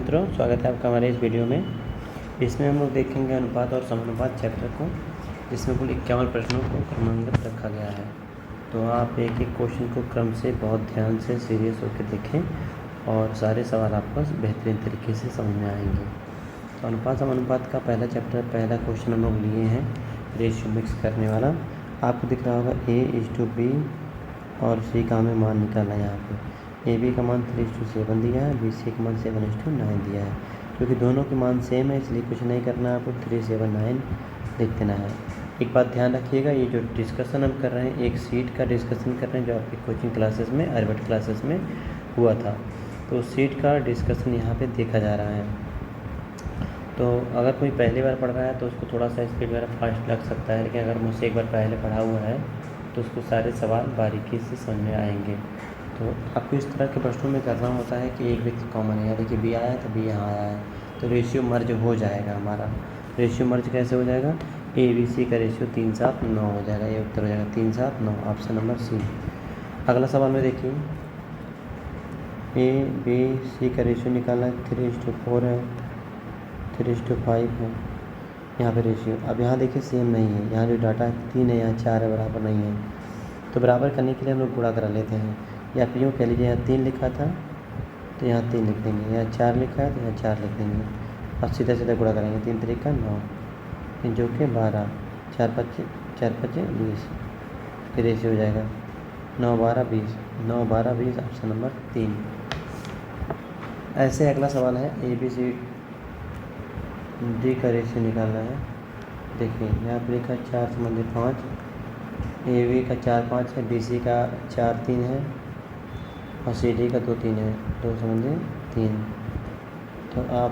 मित्रों, स्वागत है आपका हमारे इस वीडियो में। इसमें हम लोग देखेंगे अनुपात और समानुपात चैप्टर को, जिसमें कुल 51 प्रश्नों को क्रमांकित रखा गया है। तो आप एक एक क्वेश्चन को क्रम से बहुत ध्यान से सीरियस होकर देखें और सारे सवाल आपको बेहतरीन तरीके से समझ में आएंगे। तो अनुपात समानुपात का पहला चैप्टर, पहला क्वेश्चन हम लोग लिए हैं रेशियो मिक्स करने वाला। आपको दिख रहा होगा A:B और C का हमें मान निकालना है। यहाँ पे AB का मान 3:7 दिया है, BC का मान 7:9 दिया है। क्योंकि दोनों के मान सेम है इसलिए कुछ नहीं करना है, आपको 3, 7, 9 लिख देना है। एक बात ध्यान रखिएगा, ये जो डिस्कशन हम कर रहे हैं एक सीट का डिस्कशन कर रहे हैं जो आपकी कोचिंग क्लासेस में, आर्यभट्ट क्लासेस में हुआ था। तो सीट का डिस्कशन यहाँ पे देखा जा रहा है। तो अगर कोई पहली बार पढ़ रहा है तो उसको थोड़ा सा स्पीड वगैरह फास्ट लग सकता है, लेकिन अगर मुझसे एक बार पहले पढ़ा हुआ है तो उसको सारे सवाल बारीकी से समझ में आएंगे। तो आपको इस तरह के प्रश्नों में करना होता है कि एक व्यक्ति कॉमन है, देखिए B आया तो B यहाँ आया है, तो रेशियो मर्ज हो जाएगा हमारा। रेशियो मर्ज कैसे हो जाएगा? ABC का रेशियो 3, 7, 9 हो जाएगा। ये उत्तर हो जाएगा 3, 7, 9, ऑप्शन नंबर C। अगला सवाल में देखिए ABC का रेशियो निकालना है, 3:4 है, 3:5 है यहाँ पे रेशियो। अब यहाँ देखिए सेम नहीं है, यहाँ जो डाटा है 3 है, यहाँ 4 है, बराबर नहीं है। तो बराबर करने के लिए हम लोग गुणा करा लेते हैं, या फिर यूँ कह लीजिए यहाँ 3 लिखा था तो यहाँ 3 लिख देंगे, यहाँ 4 लिखा है तो यहाँ 4 लिख देंगे और सीधा सीधा गुणा करेंगे। 3 3 का 9, जो कि 12, 4 5 20 फिर रेशियो हो जाएगा 9 12 20, 9 12 20, ऑप्शन नंबर 3। ऐसे अगला सवाल है ABCD का रेशियो निकालना है। देखिए यहाँ पर लिखा 4 संबंधी 5, AB का 4 5 है, BC का 4 3 है और CD का 2 3 है, 2 संबंधी 3। तो आप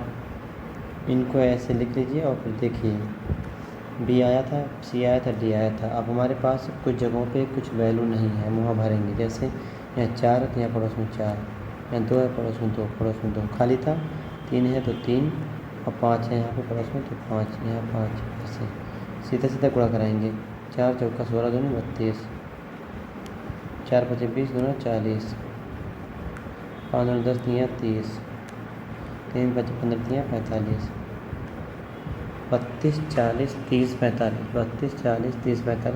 इनको ऐसे लिख लीजिए और फिर देखिए B आया था, C आया था, D आया था। अब हमारे पास कुछ जगहों पे कुछ वैल्यू नहीं है, हम वहाँ भरेंगे। जैसे यहाँ 4 है तो यहाँ पड़ोस में 4, यहाँ 2 है पड़ोस में 2, पड़ोस में 2 खाली था, 3 है तो 3 और 5 है यहाँ पे पड़ोस में तो 5, यहाँ 5। ऐसे सीधा सीधा गुणा कराएंगे। 4 चौका 16 दूनी 32, 4 5 20 दूना 40, 5 दूनी 10 दिया 30, 3 5 15 दिया 45, 32 40 30 45, 32 40 30 45,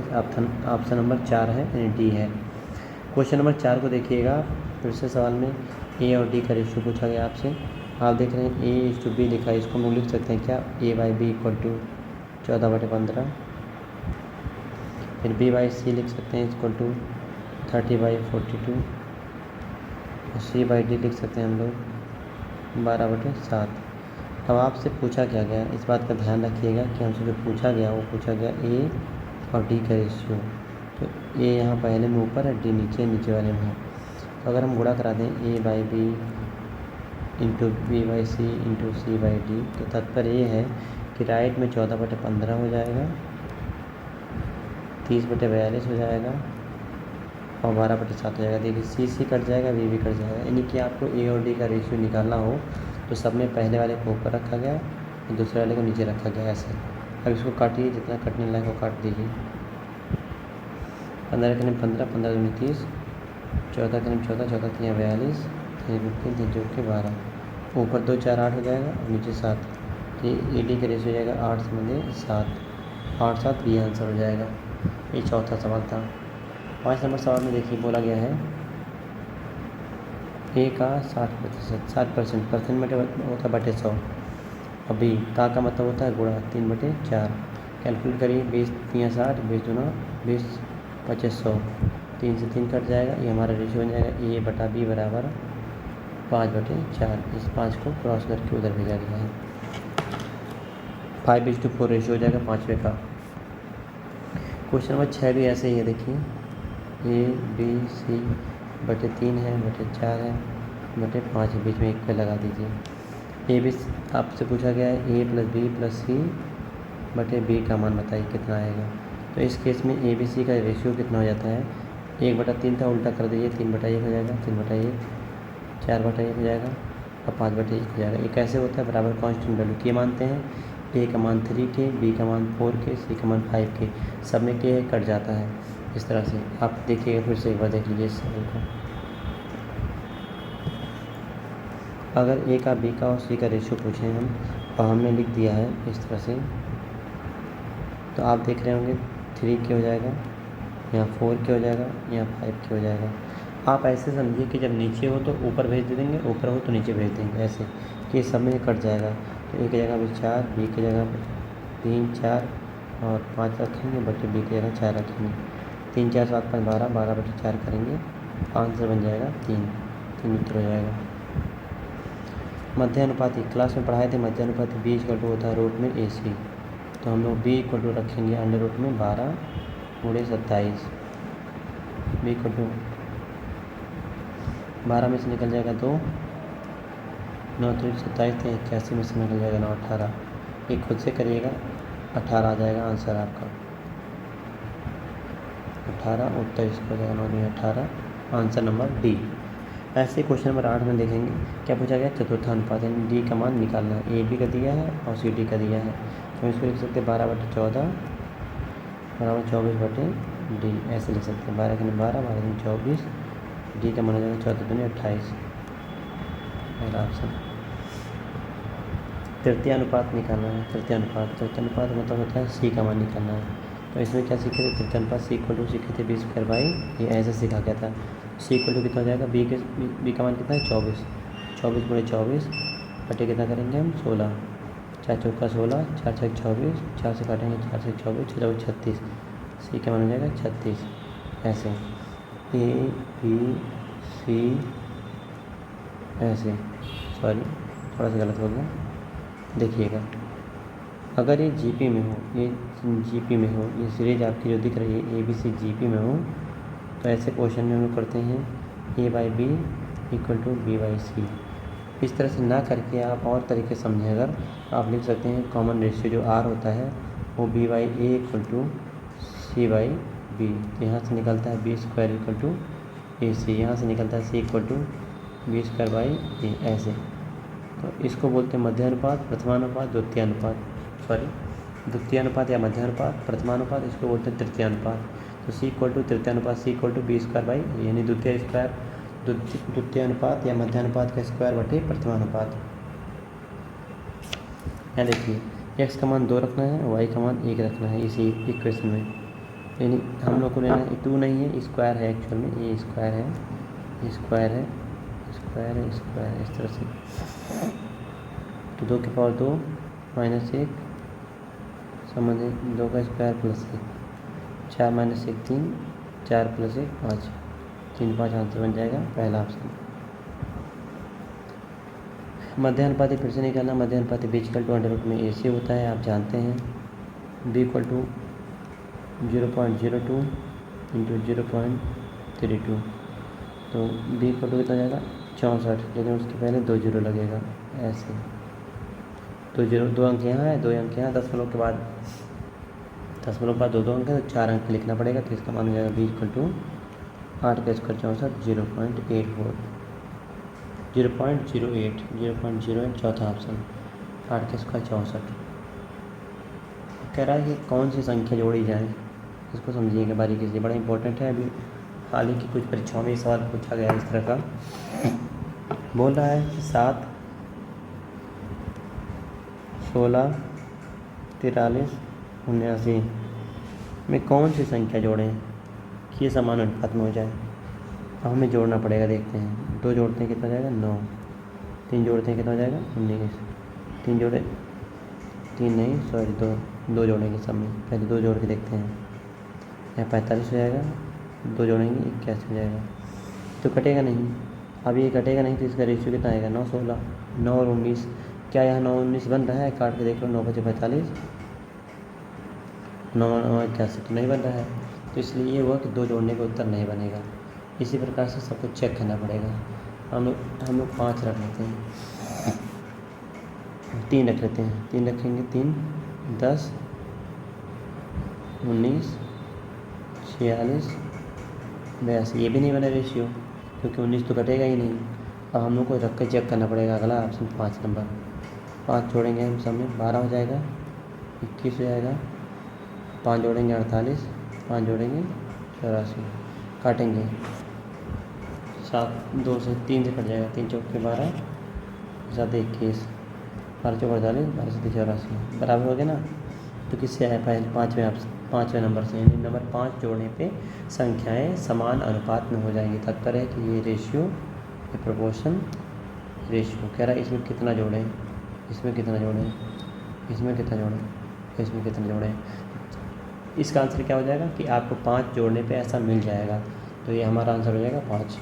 ऑप्शन नंबर 4 है, यानी डी है। क्वेश्चन नंबर 4 को देखिएगा। फिर से सवाल में A और D का रेशियो पूछा गया आपसे। आप देख रहे हैं A:B लिखा है, इसको हम लोग लिख सकते हैं क्या? A/B = 14/15। फिर B/C लिख सकते हैं इक्वल टू 30/42 और C/D लिख सकते हैं हम लोग 12/7। अब आपसे पूछा क्या गया, इस बात का ध्यान रखिएगा कि हमसे जो पूछा गया वो पूछा गया A और D का रेशियो। तो A यहाँ पहले में ऊपर है, D नीचे वाले में है। तो अगर हम गुणा करा दें A/B into B/C into C/D, तो तात्पर्य ये है कि राइट में 14/15 हो जाएगा, 30/42 हो जाएगा और 12/7 हो जाएगा। देखिए C कट जाएगा, B भी कट जाएगा। यानी कि आपको A और D का रेशियो निकालना हो तो सब में पहले वाले को ऊपर रखा गया और दूसरे वाले को नीचे रखा गया, ऐसे। अब इसको काटिए, जितना कटने लायक को काट दीजिए। 15 के 15, 15 दूनी 30, 14 के 14, 14 3 42, 3 जो कि 12, ऊपर 2 4 8 हो जाएगा और नीचे 7। तो ये AD का रेशियो हो जाएगा 8 संबंधी 7, 8 7 B आंसर हो जाएगा। ये चौथा सवाल था। 5 नंबर सवाल में देखिए बोला गया है A का 60%, 60% में होता है बटे 100 और B का मतलब होता है गुणा 3/4। कैलकुलेट करिए, 20 3 60, 20 दूना 20, 25 100, 3 से 3 कट जाएगा। ये हमारा रेशियो बन जाएगा A/B बराबर 5/4। इस 5 को क्रॉस करके उधर भेजा गया है। 5:4 रेशियो हो जाएगा 5वें का। क्वेश्चन नंबर 6 भी ऐसे ही है। देखिए ABC बटे 3 है, बटे 4 है, बटे 5 है, बीच में 1 पे लगा दीजिए। AB आपसे पूछा गया है A + B + C बटे B का मान बताइए कितना आएगा। तो इस केस में ABC का रेशियो कितना हो जाता है? 1/3 था, उल्टा कर दीजिए, 3/1 हो जाएगा, 3/1, 4/1 हो जाएगा और 5/1 हो जाएगा। ये कैसे होता है? बराबर कांस्टेंट वैल्यू के मानते हैं। A का मान 3K, B का मान 4K, C का मान 5K, सब में K कट जाता है। इस तरह से आप देखिएगा, फिर से एक बार देख लीजिए इस सवाल को। अगर ए का बी का और सी का रेशियो पूछें हम और हमने लिख दिया है इस तरह से, तो आप देख रहे होंगे 3 के हो जाएगा, यहाँ 4 के हो जाएगा, यहाँ 5 के हो जाएगा। आप ऐसे समझिए कि जब नीचे हो तो ऊपर भेज दे देंगे, ऊपर हो तो नीचे भेज देंगे, ऐसे कि सब में कट जाएगा। तो ए की जगह पर 4, बी की जगह पर 3, 4 और 5 रखेंगे, बटे बी की जगह 4 रखेंगे। 3 4 7 5 12, 12/4 करेंगे, आंसर बन जाएगा 3 उत्तर हो जाएगा। मध्यानुपाती क्लास में पढ़ाए थे, मध्यानुपाती बी इक्वल टू होता है रूट में ए सी। तो हम लोग बी इक्वल टू रखेंगे अंडर रूट में 12 × 27। बी इक्वल टू 12 में से निकल जाएगा 2, 9 3 27, 81 में से निकल जाएगा 9 18। ये खुद से करिएगा, 18 आ जाएगा आंसर आपका। 18 उत्तर इसको हो जाएगा 9 में 18, आंसर नंबर डी। ऐसे क्वेश्चन नंबर 8 में देखेंगे क्या पूछा गया, चतुर्थानुपात यानी डी का मान निकालना है। ए बी का दिया है और सी डी का दिया है, तो इसको लिख सकते हैं 12/14 बराबर 24/डी, ऐसे लिख सकते हैं। 12 के 12, 12 के 24, डी का मान हो जाएगा 14 दूनी 28, पहला ऑप्शन। तृतीय अनुपात निकालना है। तृतीय अनुपात मतलब होता है सी का मान निकालना है। तो इसमें क्या सीखे थे, तृतीय अनुपात सी इक्वल टू सीखे थे b², ये ऐसे सीखा गया था। सी इक्वल टू कितना हो जाएगा, बी का मान कितना है 24, 24 × 24 बटे कितना करेंगे हम 16, 4 चौका 16, 4 6 24, 4 से काटेंगे 4 से 24, 6 36, सी का मान हो जाएगा 36। ऐसे ए बी सी, ऐसे सॉरी थोड़ा सा गलत हो गया, देखिएगा। अगर ये जीपी में हो, ये सीरीज आपकी जो दिख रही है ABC जीपी में हो, तो ऐसे क्वेश्चन में हम लोग करते हैं A/B = B/C। इस तरह से ना करके आप और तरीके समझें, अगर आप लिख सकते हैं कॉमन रेशियो जो R होता है वो B/A = C/B। तो यहाँ से निकलता है B² = AC, यहाँ से निकलता है C = B²/A, ऐसे। तो इसको बोलते हैं मध्यानुपात, प्रथमानुपात, द्वितीयानुपात या मध्यानुपात, प्रथमानुपात, इसको बोलते हैं तृतीयानुपात। तो C = तृतीयानुपात, C = B²/A, यानी द्वितीयानुपात या मध्यानुपात का स्क्वायर बटे प्रथमानुपात। यहाँ देखिए x का मान 2 रखना है, y का मान 1 रखना है इसी इक्वेशन में। यानी हम लोग को लेना है 2 नहीं है, स्क्वायर है एक्चुअल में, ये स्क्वायर है, स्क्वायर है, स्क्वायर है, स्क्वायर, इस तरह से। तो 2 की पावर 2 -1 समझे, 2 का स्क्वायर +1, 4 - 1 3, 4 + 1 5, 3 5 आंसर बन जाएगा पहला ऑप्शन। मध्यानुपाती फिर से निकालना। मध्यानुपाती b = अंडर रूट में AC होता है, आप जानते हैं। b = 0.02 × 0.32, तो b = कितना जाएगा 64, लेकिन उसके पहले 2 जीरो लगेगा, ऐसे 2 अंक यहाँ है, 2 अंक यहाँ, दशमलव के बाद 2 अंक है, तो 4 अंक लिखना पड़ेगा। तो इसका मान हो जाएगा b = 8 का स्क्वायर 64, 0.08 चौथा ऑप्शन, 8 का स्क्वायर 64। कह रहा है कि कौन सी संख्या जोड़ी जाए, इसको समझिएगा बारीकी से, बड़ा इंपॉर्टेंट है। अभी हाल ही की कुछ परीक्षाओं में सवाल पूछा गया इस तरह का। बोल रहा है कि 7 16 43 79 में कौन सी संख्या जोड़ें कि ये समान अनुपात में हो जाए। अब हमें जोड़ना पड़ेगा, देखते हैं। 2 जोड़ते हैं कितना जाएगा 9, 3 जोड़ते हैं कितना जाएगा 19, 3 जोड़े 3 नहीं सॉरी 2 जोड़ेंगे सब में, पहले 2 जोड़ के देखते हैं। यहाँ 45 हो जाएगा, 2 जोड़ेंगे 81 हो जाएगा, तो कटेगा नहीं। अब ये कटेगा नहीं तो इसका रेशियो कितना आएगा 9 16, 9 और 19। क्या यहाँ 9 19 बन रहा है, काट के देख लो, 9 × 5 = 45, 9 9 81 तो नहीं बन रहा है। तो इसलिए ये हुआ कि 2 जोड़ने का उत्तर नहीं बनेगा। इसी प्रकार से सब कुछ चेक करना पड़ेगा। हम लोग 5 रख लेते हैं, 3 रख लेते हैं, 3 रखेंगे, 3 10 19 46 82, ये भी नहीं बना रेशियो, क्योंकि 19 तो कटेगा ही नहीं। अब हम लोग को रख के चेक करना पड़ेगा। अगला ऑप्शन 5 नंबर, 5 जोड़ेंगे हम सब में 12 हो जाएगा, 21 हो जाएगा, 5 जोड़ेंगे 48, 5 जोड़ेंगे 84, काटेंगे 7 2 से 3 से कट जाएगा, 3 चौके 12, 7 21, 12 4 48, 12 7 84 बराबर हो गया ना। तो किससे आया पहले पाँचवें नंबर से, यानी नंबर 5 जोड़ने पे संख्याएं समान अनुपात में हो जाएंगी। तात्पर्य है कि ये रेशियो, ये प्रोपोर्शन रेशियो कह रहा है इसमें कितना जोड़ें, इसमें कितना जोड़ें, इसमें कितना जोड़ें, इसमें कितना जोड़ें। इसका आंसर क्या हो जाएगा कि आपको 5 जोड़ने पे ऐसा मिल जाएगा। तो ये हमारा आंसर हो जाएगा 5,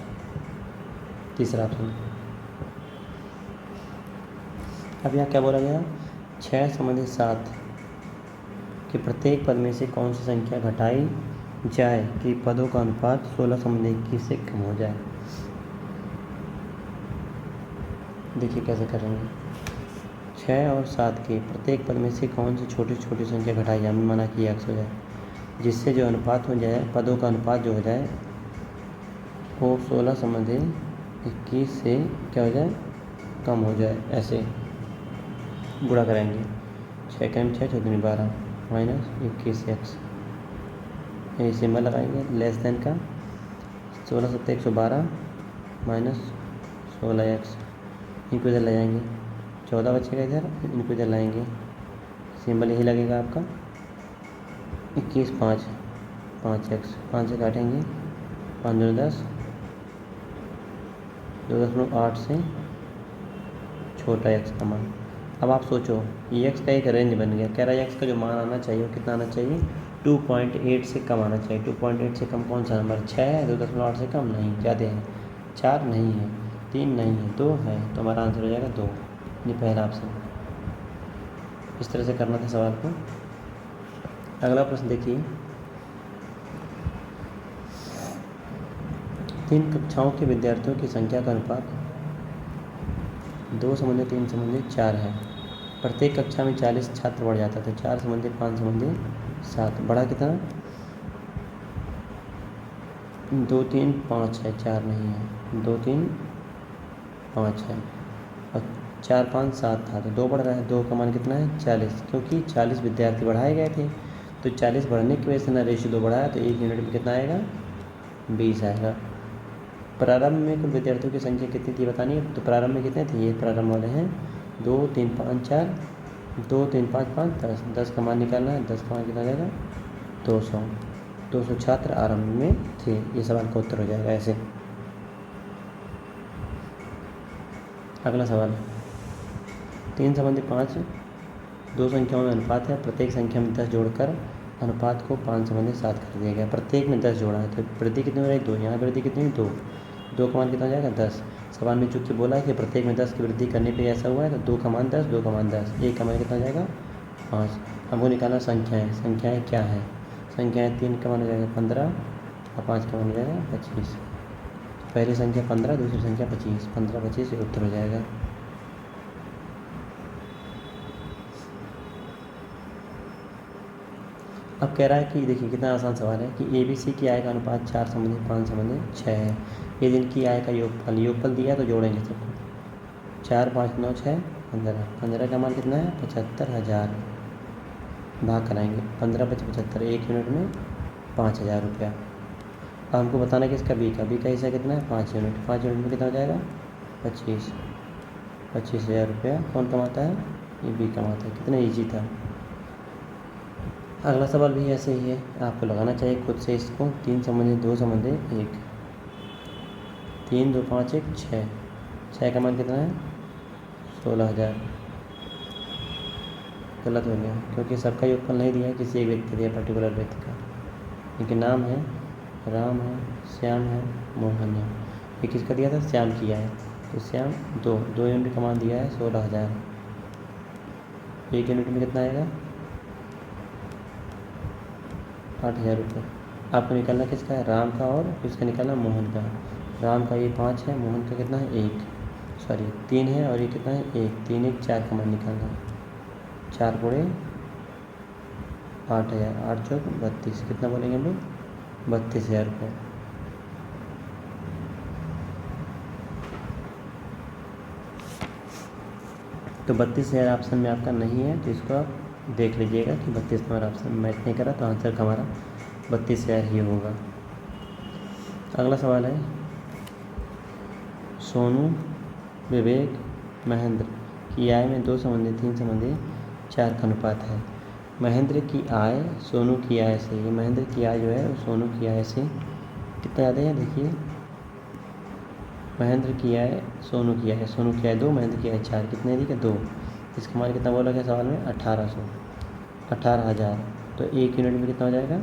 तीसरा ऑप्शन। अब यहाँ क्या बोला गया, 6 संबंधित 7 कि प्रत्येक पद में से कौन सी संख्या घटाई जाए कि पदों का अनुपात 16 संबंधित 21 से कम हो जाए। देखिए कैसे करेंगे। 6 और 7 के प्रत्येक पद में से कौन सी छोटी छोटी संख्या घटाई जाए, माना कि x हो जाए, जिससे जो अनुपात हो जाए, पदों का अनुपात जो हो जाए वो 16 संबंधित 21 से क्या हो जाए, कम हो जाए। ऐसे गुणा करेंगे। 6 कम 6 चौदह 12 माइनस 21x, ये सिंबल लगाएंगे लेस देन का। 16 7 112 माइनस 16x, इनको इधर ले जाएंगे, 14 बचेगा इधर, इनको इधर लाएंगे, सिंबल यही लगेगा आपका। 21 5 5x, 5 से काटेंगे, 5 2 10, 2.8 से छोटा x का मान। अब आप सोचो ये x का एक रेंज बन गया, कह रहा है x का जो मान आना चाहिए वो कितना आना चाहिए, 2.8 से कम आना चाहिए। 2.8 से कम कौन सा नंबर, 6 है, 2.8 से कम नहीं, ज़्यादा है, 4 नहीं है, 3 नहीं है, 2 है, तो हमारा आंसर हो जाएगा 2। ये पहला ऑप्शन। इस तरह से करना था सवाल को। अगला प्रश्न देखिए, 3 कक्षाओं के विद्यार्थियों की संख्या का अनुपात 2 संबंधित 3 संबंधित 4 है। प्रत्येक कक्षा में 40 छात्र बढ़ जाता था। 4 संबंधित 5 संबंधित 7, बढ़ा कितना, 2 3 5 है, 4 नहीं है, 2 3 5 है, और 4 5 7 था, तो 2 बढ़ रहा है। 2 का मान कितना है, 40, क्योंकि 40 विद्यार्थी बढ़ाए गए थे, तो 40 बढ़ने की वजह से ना रेशियो 2 बढ़ाया, तो 1 यूनिट में कितना आएगा, 20 आएगा। प्रारंभ में कुल विद्यार्थियों की संख्या कितनी थी बतानी है। तो प्रारंभ में कितने थे, ये प्रारंभ वाले हैं, 2 3 5 4, 2 3 5 5 10, 10 का मान निकालना है, 10 का मान कितना जाएगा, 200 छात्र आरंभ में थे। ये सवाल का उत्तर हो जाएगा ऐसे। अगला सवाल, 3 संबंधी 5 दो संख्याओं में अनुपात है। प्रत्येक संख्या में 10 जोड़कर अनुपात को 5 संबंधी 7 कर दिया गया। प्रत्येक में 10 जोड़ा है, तो वृद्धि कितनी हो रही है, 2, यहाँ वृद्धि कितनी है, 2 का मान कितना हो जाएगा, 10। सवाल में चूंकि बोला है कि प्रत्येक में 10 की वृद्धि करने पे ऐसा हुआ है, तो 2 का मान 10, 2 का मान 10, 1 का मान कितना हो जाएगा, 5। हमको निकालना संख्याएँ क्या है, संख्याएँ 3 का मान हो जाएगा 15 और 5 का मान हो जाएगा 25। पहली संख्या 15, दूसरी संख्या 25, 15 25 ये उत्तर हो जाएगा। अब कह रहा है कि देखिए कितना आसान सवाल है कि ABC की आय का अनुपात 4 संबंधित 5 संबंधित 6 है। ये दिन की आय का योगफल दिया तो जोड़ेंगे सबको। 4 5 9 6 15, 15 का मान कितना है, 75,000, भाग कराएंगे, 15 5 75, 1 यूनिट में 5,000 रुपया। अब हमको बताना कि इसका B का हिस्सा कितना है, 5 यूनिट, 5 यूनिट में कितना हो जाएगा, 25,000 रुपया। कौन कमाता है, ये B कमाता है। कितना ईजी था। अगला सवाल भी ऐसे ही है, आपको लगाना चाहिए खुद से इसको। 3 संबंधित 2 संबंधित 1, 3 2 5 1 6, 6 का मान कितना है, 16,000। गलत हो गया क्योंकि सबका योगफल नहीं दिया है, किसी एक व्यक्ति दिया, पर्टिकुलर व्यक्ति का। इनके नाम है, राम है, श्याम है, मोहन है। ये किसका दिया था, श्याम किया है, तो श्याम 2 यूनिट का मान दिया है 16,000। 1 यूनिट में कितना आएगा, 8,000 रुपये। आपको निकालना किसका है, राम का, और किसका निकालना, मोहन का। राम का ये 5 है, मोहन का कितना है, 3 है, और ये कितना है, 1 3 1 4 का मान निकालना। 4 गुणे 8,000, 8 चौक 32, कितना बोलेंगे हम लोग, 32,000 रुपये। तो 32,000 ऑप्शन में आपका नहीं है, तो इसको आप देख लीजिएगा कि 32 हमारा ऑप्शन मैच नहीं करा, तो आंसर का हमारा 32,000 ही होगा। अगला सवाल है, सोनू, विवेक, महेंद्र की आय में 2 संबंधी 3 संबंधी 4 का अनुपात है। महेंद्र की आय सोनू की आय से, ये महेंद्र की आय जो है वो सोनू की आय से कितना ज़्यादा है, देखिए महेंद्र की आय सोनू की आय 2, महेंद्र की आय 4, कितने दी 2। इसका मान कितना बोला गया सवाल में 18,000। तो 1 यूनिट में कितना हो जाएगा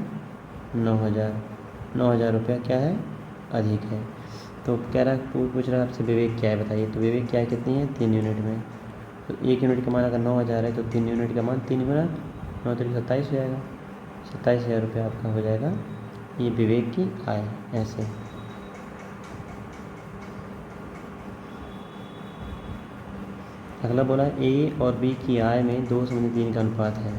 9,000 रुपया क्या है अधिक है। तो कह रहा पूछ रहा है आपसे विवेक क्या है बताइए। तो विवेक क्या है कितनी है 3 यूनिट में। तो 1 यूनिट का मान अगर 9,000 है तो 3 यूनिट का मान 3 गुना 9 तरीके 27 हो जाएगा। 27,000 रुपया आपका हो जाएगा ये विवेक की आय। ऐसे अगला बोला ए और बी की आय में 2 संबंधी 3 का अनुपात है।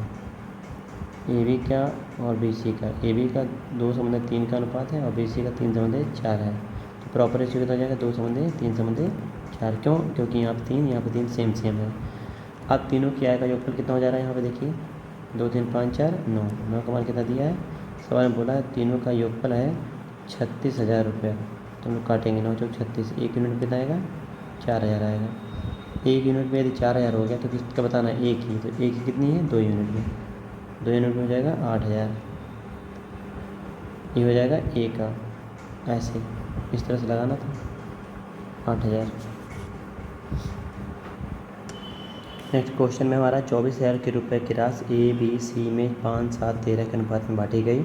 ए बी का और बी सी का, ए बी का 2 संबंधी 3 का अनुपात है और बी सी का 3 संबंधी 4 है। तो प्रॉपर रेशियो कितना हो जाएगा 2 संबंधी 3 संबंधी 4। क्यों, क्योंकि यहाँ पर 3 यहाँ पर 3 सेम है। अब तीनों की आय का योगफल कितना हो जा रहा है यहाँ पे देखिए 2 3 5 4 9, 9 का मान कितना दिया है सवाल में बोला है तीनों का योगफल है 36,000 रुपया। तो हम लोग काटेंगे 9 चौक 36, 1 यूनिट में कितना आएगा 4,000 आएगा। 1 यूनिट में यदि 4,000 हो गया तो किसका बताना है एक ही, तो एक ही कितनी है 2 यूनिट में, 2 यूनिट में हो जाएगा 8,000, ये हो जाएगा ए का। ऐसे इस तरह से लगाना था 8,000। नेक्स्ट क्वेश्चन में हमारा 24,000 के रुपए की राशि ए बी सी में 5 7 13 के अनुपात में बांटी गई।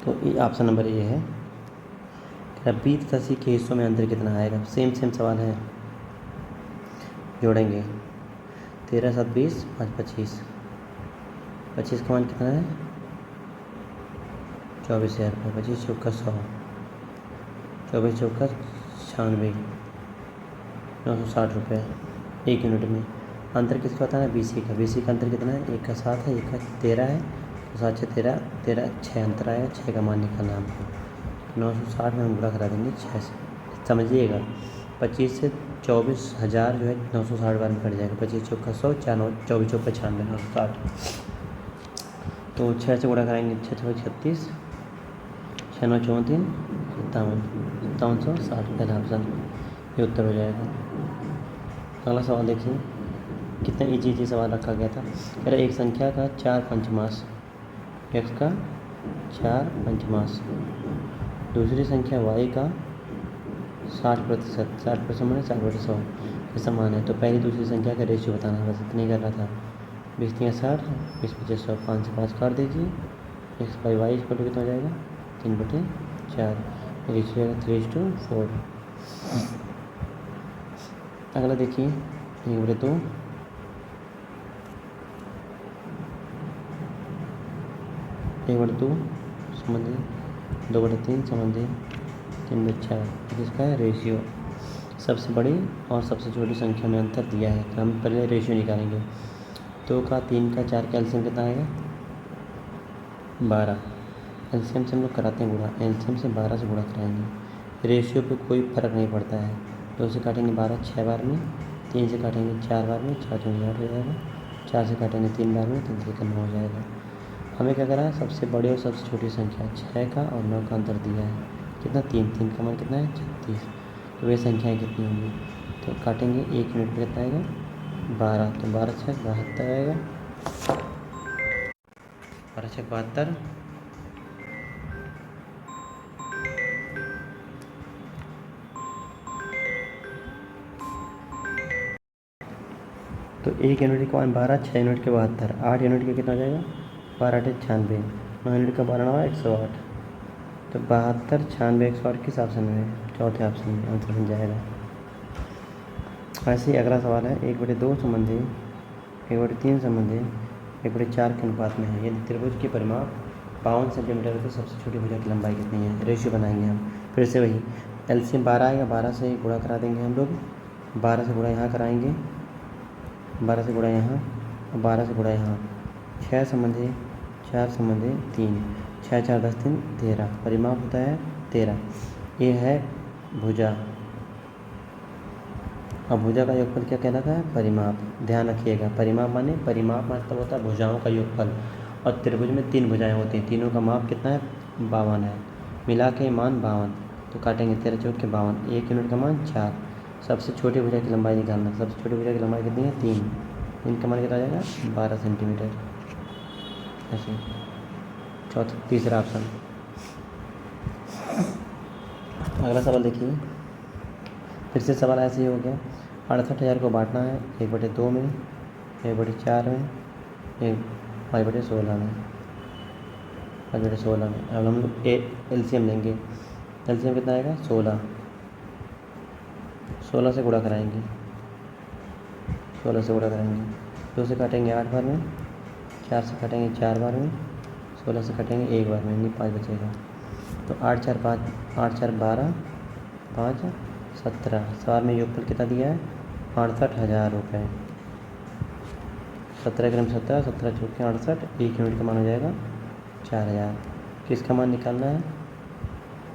तो ये ऑप्शन नंबर ए है। बी तथा सी के हिस्सों में अंतर कितना आएगा। सेम सवाल है, जोड़ेंगे 13 7 20 5 25, 25 का मान कितना है 24,000 रुपये, 25 चौका 100, 24 चौका 96, 960 रुपये 1 यूनिट में। अंतर किसका होता है बी सी का। बी सी का अंतर कितना है 1 का 7 है, 1 का 13 है, तो 7 6 13, 13 6 अंतर आएगा, 6 का मान निकालना है हमको। 960 में हम गुणा करा देंगे 6 से, समझिएगा 25 से 24,000 जो है 960 बार में कट जाएगा। 25 चौका 100, 4 9 24 चौका 96, 960। तो 6 से गुणा कराएंगे 6 6 36, 6 9 34 57, 5760 पहला ऑप्शन ये उत्तर हो जाएगा। अगला सवाल देखिए कितना इजी सवाल रखा गया था। कह रहा एक संख्या का 4 पंचमांश, x का 4 पंचमांश, दूसरी संख्या y का 60%, 60% मैंने 4/100 के समान है। तो पहली दूसरी संख्या का रेशियो बताना है, बस इतना ही कर रहा था। 20 3 60, 20 25 100, 5 से 5 काट दीजिए। x by Y equal to कितना हो जाएगा 3/4, रेशियो आएगा 3:4। अगला देखिए 1/2, 1/2 संबंधी, 2/3 संबंधी, 3/4। किसका है रेशियो। सबसे बड़ी और सबसे छोटी संख्या में अंतर दिया है तो हम पहले रेशियो निकालेंगे। 2 का 3 का 4 का एलसीएम कितना आएगा 12। एलसीएम से हम लोग कराते हैं गुणा, एलसीएम से 12 से गुणा कराएंगे। रेशियो पे कोई फ़र्क नहीं पड़ता है। 2 से काटेंगे 12 6 बार में, 3 से काटेंगे 4 बार में, 4 8 हो जाएगा, 4 से काटेंगे 3 बार में, 3 से 9 हो जाएगा। हमें क्या करा है सबसे बड़ी और सबसे छोटी संख्या 6 का और 9 का अंतर दिया है कितना 3, 3 का मान कितना है 36। तो वे संख्याएँ कितनी होंगी तो काटेंगे 1 यूनिट में कितना आएगा 12, तो 12 6 72 आएगा, 12 6 72। तो 1 यूनिट का मान 12, 6 यूनिट के 72, 8 यूनिट का कितना हो जाएगा 12 8 96, 9 यूनिट का 12 9 108। तो 72 96 108 किस ऑप्शन में, चौथे ऑप्शन में आंसर बन जाएगा। ऐसे ही अगला सवाल है 1/2 संबंधी, 1/3 संबंधी, 1/4 के अनुपात में है। यदि त्रिभुज की परिमाप 52 सेंटीमीटर है तो सबसे छोटी भुजा की लंबाई कितनी है। रेशियो बनाएंगे हम, फिर से वही एलसीएम 12 आएगा, 12 से गुणा करा देंगे हम लोग, 12 से गुणा यहाँ कराएंगे, 12 से गुणा यहाँ और 12 से गुणा यहाँ। 6 संबंधी 4 संबंधी 3, 6 4 10 3 13, परिमाप होता है 13। ये है भुजा, अब भुजा का योगफल क्या कहलाता है परिमाप। ध्यान रखिएगा परिमाप परिमाप मतलब होता है भुजाओं का योगफल, और त्रिभुज में 3 भुजाएं होती हैं, तीनों का माप कितना है 52 है, मिला के मान 52। तो काटेंगे 13 चौक के 52, 1 यूनिट का मान 4। सबसे छोटी भुजा की लंबाई निकालना, सबसे छोटी भुजा की लंबाई कितनी है 3, 3 का मान कितना आ जाएगा 12 सेंटीमीटर। ऐसे तीसरा ऑप्शन। अगला सवाल देखिए, फिर से सवाल ऐसे ही हो गया। 68,000 को बांटना है 1/2 में, 1/4 में, 5/16 में, 5/16 में। अब हम लोग एलसीएम लेंगे। एलसीएम कितना आएगा 16, 16 से गुणा कराएंगे, 16 से गुणा कराएंगे। 2 से काटेंगे 8 बार में, 4 से काटेंगे 4 बार में, 16 से काटेंगे 1 बार में, यानी 5 बचेगा। तो 8 4 5, 8 4 12, 5 17। सवाल में योगफल कितना दिया है 68,000 रुपये। 17 ग्राम 17, 17 चौके 68, 1 यूनिट का मान हो जाएगा 4000। किसका मान निकालना है,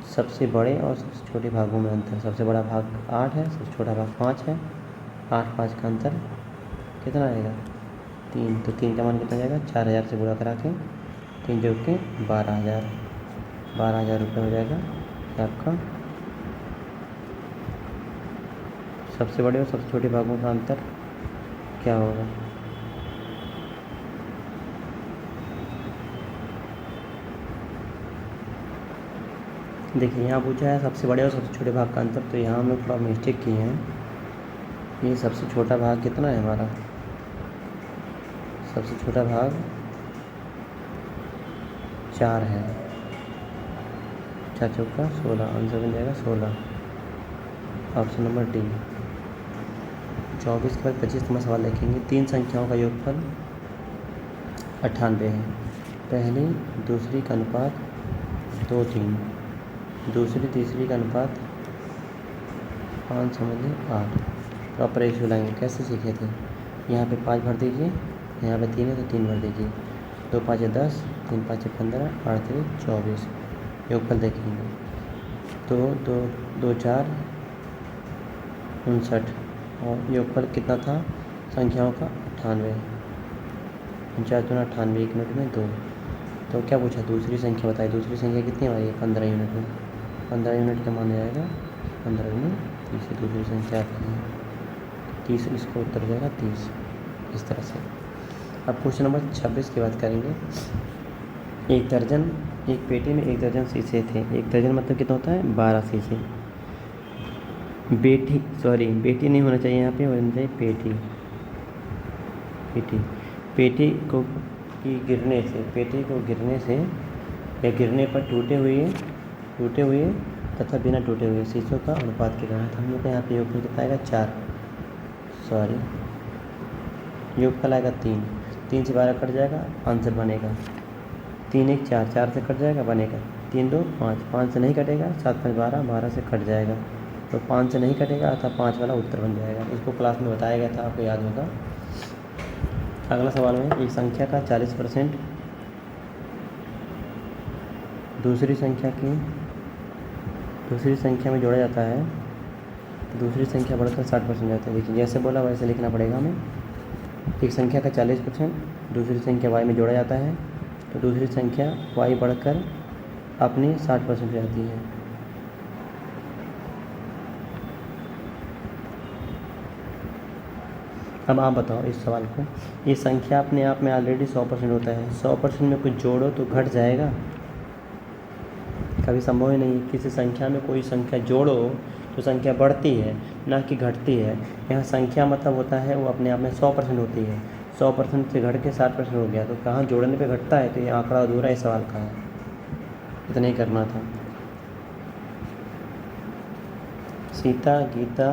सबसे बड़े और सबसे छोटे भागों में अंतर। सबसे बड़ा भाग 8 है, सबसे छोटा भाग 5 है। 8 5 का अंतर कितना आएगा 3, तो 3 का मान कितना जाएगा 4000 से गुणा करा के 3 जोड़ के 12,000, 12,000 रुपये हो जाएगा आपका। सबसे बड़े और सबसे छोटे भागों का अंतर क्या होगा, देखिए यहाँ पूछा है सबसे बड़े और सबसे छोटे भाग का अंतर। तो यहाँ हम लोग थोड़ा मिस्टेक किए हैं। ये सबसे छोटा भाग कितना है हमारा, सबसे छोटा भाग 4 है, 4 चौका 16, आंसर बन जाएगा 16, ऑप्शन नंबर डी। 24 के बाद 25 में सवाल देखेंगे। 3 संख्याओं का योगफल 98 है। पहली दूसरी का अनुपात 2 3, दूसरी तीसरी का अनुपात 5 समझे 8। प्रॉपर रेशियो लाएंगे, कैसे सीखे थे, यहाँ पे 5 भर दीजिए, यहाँ पे 3 है तो 3 भर दीजिए, 2 5 10, 3 5 15, 8 3 24। योगफल देखेंगे, 2 2 2 4 59, और योगफल कितना था संख्याओं का 98, 49 दूना 98, 1 यूनिट में 2। तो क्या पूछा, दूसरी संख्या बताइए, दूसरी संख्या कितनी हमारी है 15 यूनिट में। 15 यूनिट का मान जाएगा 15 में 30, दूसरी संख्या आपकी है 30, इसको उत्तर जाएगा 30। इस तरह से। अब क्वेश्चन नंबर 26 की बात करेंगे। एक दर्जन, एक पेटी में 1 दर्जन शीशे थे। 1 दर्जन मतलब कितना होता है 12 शीशे। बेटी नहीं होना चाहिए यहाँ पे, होना चाहिए पेटी। पेटी को गिरने से या गिरने पर टूटे हुए तथा बिना टूटे हुए शीशों का अनुपात कितना है। तो हम लोग का यहाँ पे योगफल कितना आएगा 4, योगफल आएगा 3, 3 से 12 कट जाएगा, आंसर बनेगा 3 1 4, 4 से कट जाएगा बनेगा 3 2 5, 5 से नहीं कटेगा, 7 5 12, 12 से कट जाएगा, तो 5 से नहीं कटेगा अतः 5 वाला उत्तर बन जाएगा। इसको क्लास में बताया गया था, आपको याद होगा। अगला सवाल में, एक संख्या का 40% दूसरी संख्या में जोड़ा जाता है तो दूसरी संख्या बढ़कर 60% जाता है। देखिए जैसे बोला वैसे लिखना पड़ेगा हमें। एक संख्या का 40% दूसरी संख्या y में जोड़ा जाता है तो दूसरी संख्या y बढ़कर अपनी 60% हो जाती है। अब आप बताओ इस सवाल को, ये संख्या अपने आप में ऑलरेडी 100% होता है, 100% में कुछ जोड़ो तो घट जाएगा, कभी संभव ही नहीं। किसी संख्या में कोई संख्या जोड़ो तो संख्या बढ़ती है ना कि घटती है। यहाँ संख्या मतलब होता है वो अपने आप में 100% होती है, 100% से घट के 60% हो गया, तो कहाँ जोड़ने पे घटता है, तो ये आंकड़ा अधूरा इस सवाल का है। इतना ही करना था। सीता गीता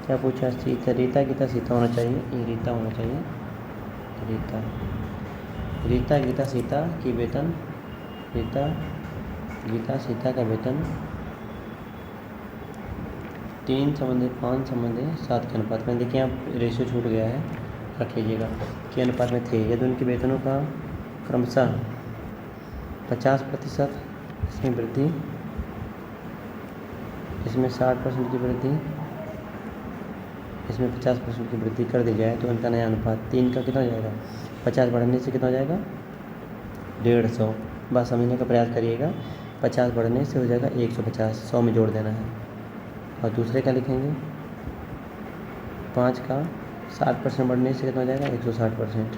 क्या पूछा, रीता गीता सीता होना चाहिए, ये रीता होना चाहिए, रीता गीता सीता की वेतन, रीता गीता सीता का वेतन 3 संबंधी 5 संबंधी 7 के अनुपात में। देखिए यहाँ रेशियो छूट गया है, रख लीजिएगा, के अनुपात में थे। यदि उनके वेतनों का क्रमशः 50% इसमें वृद्धि, इसमें 60% की वृद्धि, इसमें 50% की वृद्धि कर दी जाए तो उनका नया अनुपात 3 का कितना हो जाएगा, 50 बढ़ने से कितना हो जाएगा 150। बस समझने का प्रयास करिएगा। 50 बढ़ने से हो जाएगा 150, 100 में जोड़ देना है। और दूसरे का लिखेंगे 5 का 60% बढ़ने से कितना हो जाएगा 160%।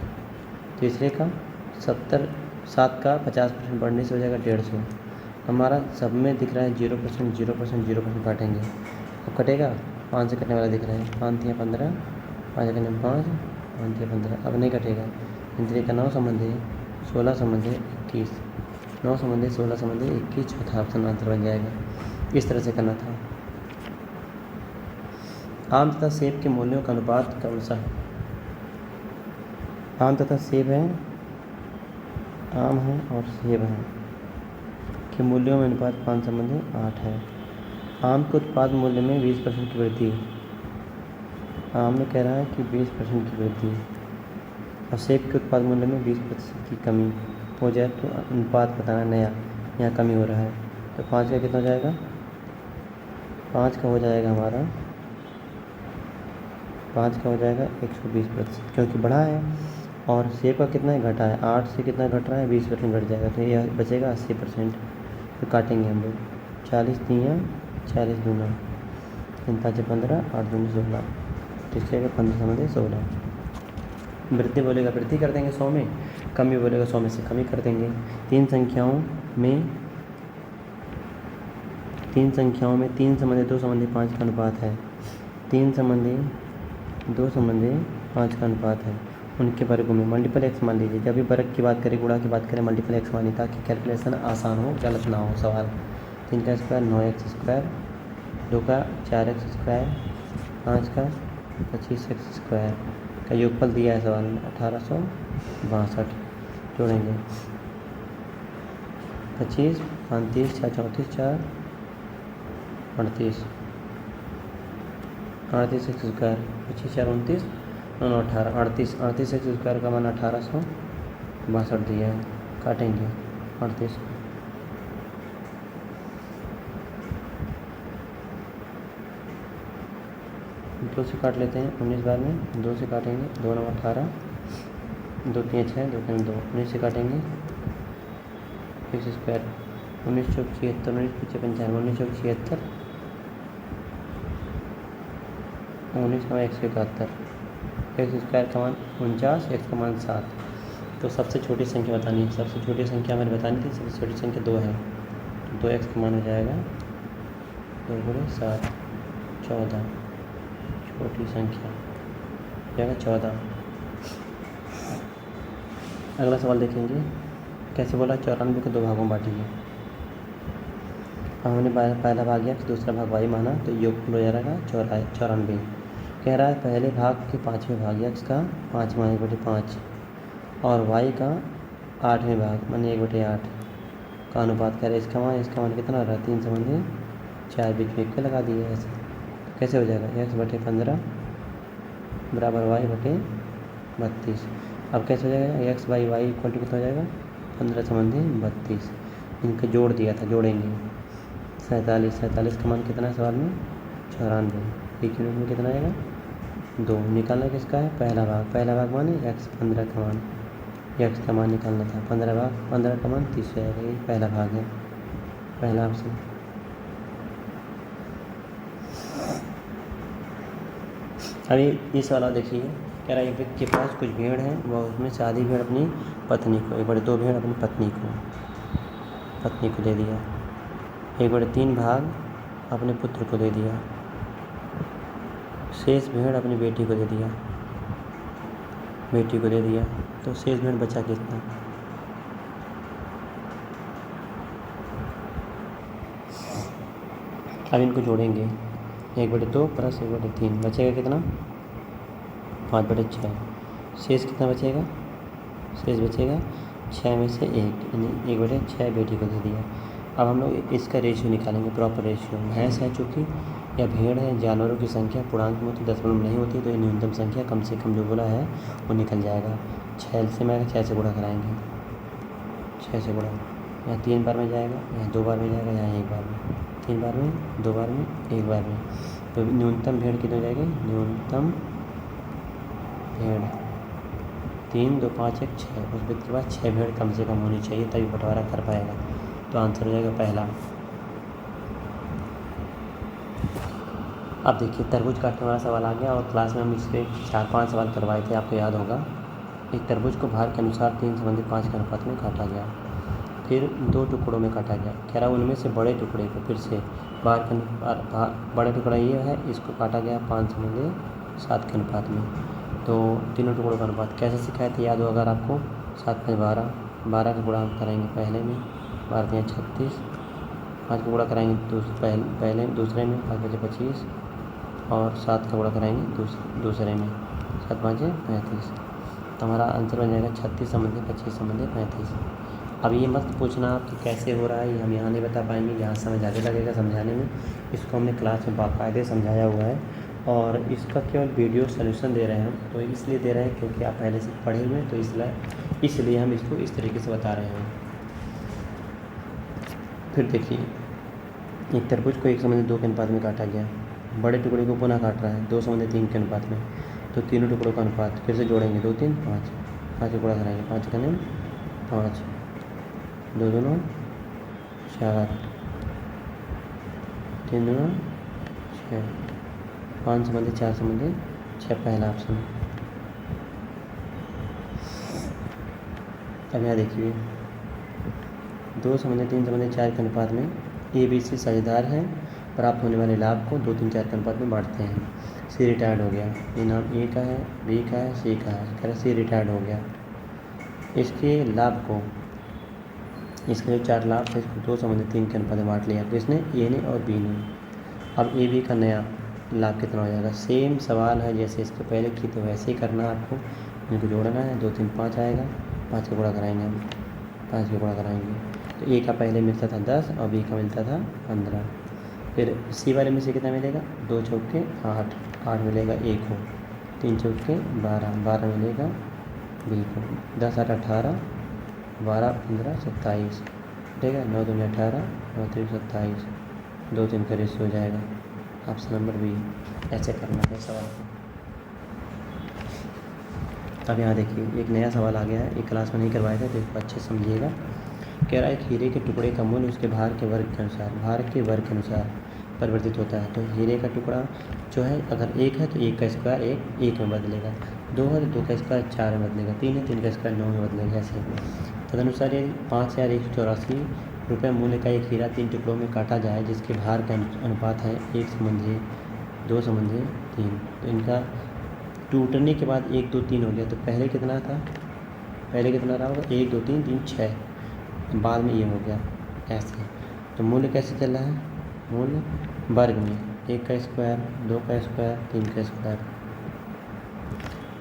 तीसरे का 7 का 50% बढ़ने से हो जाएगा 150। हमारा सब में दिख रहा है 0%, 0%, 0% काटेंगे। अब कटेगा 5 से कटने वाला दिख रहा है। 5 या 15, 5 कटने 5, 5 या 15। अब नहीं कटेगा। इंद्रिय का 9 संबंधी 16 संबंधी 21, 9 संबंधी 16 संबंधी 21, चौथा ऑप्शन आंसर बन जाएगा। इस तरह से करना था। आम तथा सेब के मूल्यों का अनुपात कौन सा है? आम तथा सेब है, आम है और सेब है के मूल्यों में अनुपात 5 संबंधी 8 है। आम के उत्पाद मूल्य में 20% की वृद्धि, आम में कह रहा है कि 20% की वृद्धि, और सेब के उत्पाद मूल्य में 20% की कमी हो जाए तो अनुपात बताना नया। यहाँ कमी हो रहा है तो 5 का कितना हो जाएगा? 5 का हो जाएगा हमारा 120%, क्योंकि बढ़ा है। और सेब का कितना है? घटा है। 8 से कितना घट रहा है? 20% घट जाएगा, तो यह बचेगा 80%। तो काटेंगे हम लोग 40 तियाँ 40 दूना 5 15, 8 दूनी 16, तो इसके 15 संबंधी 16। वृद्धि बोलेगा वृद्धि कर देंगे 100 में, कमी बोलेगा 100 में से कमी कर देंगे। तीन संख्याओं में 3 संबंधी 2 संबंधी 5 का अनुपात है। 3 संबंधी 2 संबंधी 5 का अनुपात है। उनके वर्गों में मल्टीपल एक्स मान लीजिए। जब भी वर्ग की बात करें, गुणा की बात करें, मल्टीपल एक्स मानिए ताकि कैलकुलेशन आसान हो, गलत ना हो सवाल। 3 का स्क्वायर 9x², 2 का 4x², 5 का 25x² का योगफल दिया है सवाल में 1862। जोड़ेंगे 25, 35, 4 34, 4 38, 38x², 25 4 29, 9 18, 38x² का मान 1862 दिया है। काटेंगे 38, 2 से काट लेते हैं 19 बार में, 2 से काटेंगे 2 9 18, 2 3 6, 2 3 2, 19 से काटेंगे x², 19 चौक 76, 19 पीछे 95, 19 चौक 76, 19 का 171, x² का मान 49, x का मान 7। तो सबसे छोटी संख्या बतानी है। सबसे छोटी संख्या मैंने बतानी थी, सबसे छोटी संख्या 2 है, तो 2x का मान हो जाएगा 2 × 7, 14। छोटी संख्या जाएगा 14। अगला सवाल देखेंगे। कैसे बोला? 94 को 2 भागों में बांटिए। हमने पहला भाग x, दूसरा भाग y माना, तो योगफल हो जाएगा 94। कह रहा है पहले भाग के 5वें भाग x का 5/5 और y का 8वें भाग माने 1/8 का अनुपात कह रहे हैं। इसका मान कितना रहा? 3 संबंधी 4, बीच में 1 लगा दिए ऐसे। तो कैसे हो जाएगा? x/15 बराबर y/32। अब कैसे हो जाएगा? x/y इक्वल टू कितना हो जाएगा? 15 संबंधी 32। इनका जोड़ दिया था, जोड़ेंगे 47 का मान कितना है सवाल में? 94। एक यूनिट में कितना आएगा? 2। निकालना किसका है? पहला भाग माने x 15 का मान, x का मान निकालना था। 15 का मान 30 आएगा। ये पहला भाग है, पहला ऑप्शन। अभी ये सवाल देखिए। कह रहा है एक व्यक्ति के पास कुछ भेड़ हैं, वह उसमें से आधी भेड़ अपनी पत्नी को, 1/2 भेड़ अपनी पत्नी को दे दिया, 1/3 भाग अपने पुत्र को दे दिया, शेष भेड़ अपनी बेटी को दे दिया, तो शेष भेड़ बचा कितना? अब इनको जोड़ेंगे 1/2 प्लस 1/3 बचेगा कितना? 5/6। शेष कितना बचेगा? शेष बचेगा 6 में से 1, यानी 1/6 बेटी को दे दिया। अब हम लोग इसका रेशियो निकालेंगे, प्रॉपर रेशियो। भैंस है चूँकि या भेड़ है, जानवरों की संख्या पूर्णांक में होती, दशमलव में नहीं होती, तो ये न्यूनतम संख्या कम से कम जो बोला है वो निकल जाएगा। 6 से गुणा कराएंगे, 6 से गुणा, यहाँ 3 बार में जाएगा, यहाँ 2 बार में जाएगा, यहाँ 1 बार में, 3 बार में, 2 बार में, 1 बार में। तो न्यूनतम भेड़ कितनी हो जाएगी? न्यूनतम भेड़ 3 2 5 1 6, उस व्यक्ति के पास 6 भेड़ कम से कम होनी चाहिए तभी बंटवारा कर पाएगा। तो आंसर हो जाएगा पहला। अब देखिए तरबूज काटने वाला सवाल आ गया और क्लास में हम इससे 4-5 सवाल करवाए थे, आपको याद होगा। एक तरबूज को भार के अनुसार 3:5 के अनुपात में काटा गया, फिर 2 टुकड़ों में काटा गया। कह रहा उनमें से बड़े टुकड़े को फिर से बड़ा टुकड़ा ये है, इसको काटा गया 5:7 के अनुपात में। तो तीनों टुकड़ों का अनुपात कैसे सिखाए थे याद हो अगर आपको। 7×5 12 का गुणा हम कराएंगे पहले में, 12×3 36, 5 का गुणा कराएंगे दूसरे में, 5×5 25 और 7 का गुणा कराएंगे दूसरे में, 7×5 35। तो हमारा आंसर बन जाएगा 36 = 25 = 35। अब ये मत पूछना आप कि कैसे हो रहा है, ये हम यहाँ नहीं बता पाएंगे, यहाँ समय ज़्यादा लगेगा समझाने में। इसको हमने क्लास में बाकायदे समझाया हुआ है और इसका केवल वीडियो सॉल्यूशन दे रहे हैं हम, तो इसलिए दे रहे हैं क्योंकि आप पहले से पढ़े हुए हैं, तो इसलिए हम इसको इस तरीके से बता रहे हैं। फिर देखिए एक तरबूज को 1:2 के अनुपात में काटा गया, बड़े टुकड़े को पुनः काट रहा है 2:3 के अनुपात में। तो तीनों टुकड़ों का अनुपात फिर से जोड़ेंगे 2 3 5, 5 का गुणा कराएंगे, 5 का 5, 2 2 4, 3 2 6, 5 = 4 = 6 पहला ऑप्शन। अब यहाँ देखिए 2:3 के अनुपात में ABC साझेदार हैं, प्राप्त होने वाले लाभ को 2 3 4 के अनुपात में बांटते हैं। सी रिटायर्ड हो गया, इनाम ए का है, बी का है, सी का है, कह रहे सी रिटायर्ड हो गया। इसके लाभ को, इसके जो 4 लाभ थे इसको 2:3 के अनुपात में बांट लिया किसने, ए ने और बी ने। अब ए बी का नया लाभ कितना हो जाएगा। सेम सवाल है जैसे इसके पहले की, तो वैसे ही करना आपको, इनको जोड़ना है। 2 3 5 आएगा, 5 का गुणा कराएंगे हम, 5 का गुणा कराएंगे तो ए का पहले मिलता था 10 और बी का मिलता था 15। फिर सी वाले में से कितना मिलेगा, 2 चौके 8, 8 मिलेगा ए को, 3 चौके 12, 12 मिलेगा बी को, 10 8 18, 12 15 27, ठीक है। 9 2 18, 9 3 27, 2 3 का रेशियो हो जाएगा। Option number B. ऐसे करना है सवाल को। अब यहाँ देखिए एक नया सवाल आ गया है, एक क्लास में नहीं करवाया था तो इसको अच्छे से समझिएगा। कह रहा है कि हीरे के टुकड़े का मूल्य उसके भार के वर्ग के अनुसार परिवर्तित होता है। तो हीरे का टुकड़ा जो है अगर 1 है तो 1 का स्क्वायर 1 में बदलेगा, 2 है तो 2 का स्क्वायर 4 में बदलेगा, 3 है 3 का स्क्वायर 9 में बदलेगा। ऐसे तदनुसार यदि 5184 रुपये मूल्य का एक हीरा 3 टुकड़ों में काटा जाए जिसके भार का अनुपात है 1:2:3, तो इनका टूटने के बाद 1 2 3 हो गया। तो पहले कितना था, पहले कितना रहा होगा 1 2 3 3 6, बाद में ये हो गया ऐसे। तो मूल्य कैसे चल रहा है, मूल्य वर्ग में 1 का स्क्वायर 2 का स्क्वायर 3 का स्क्वायर,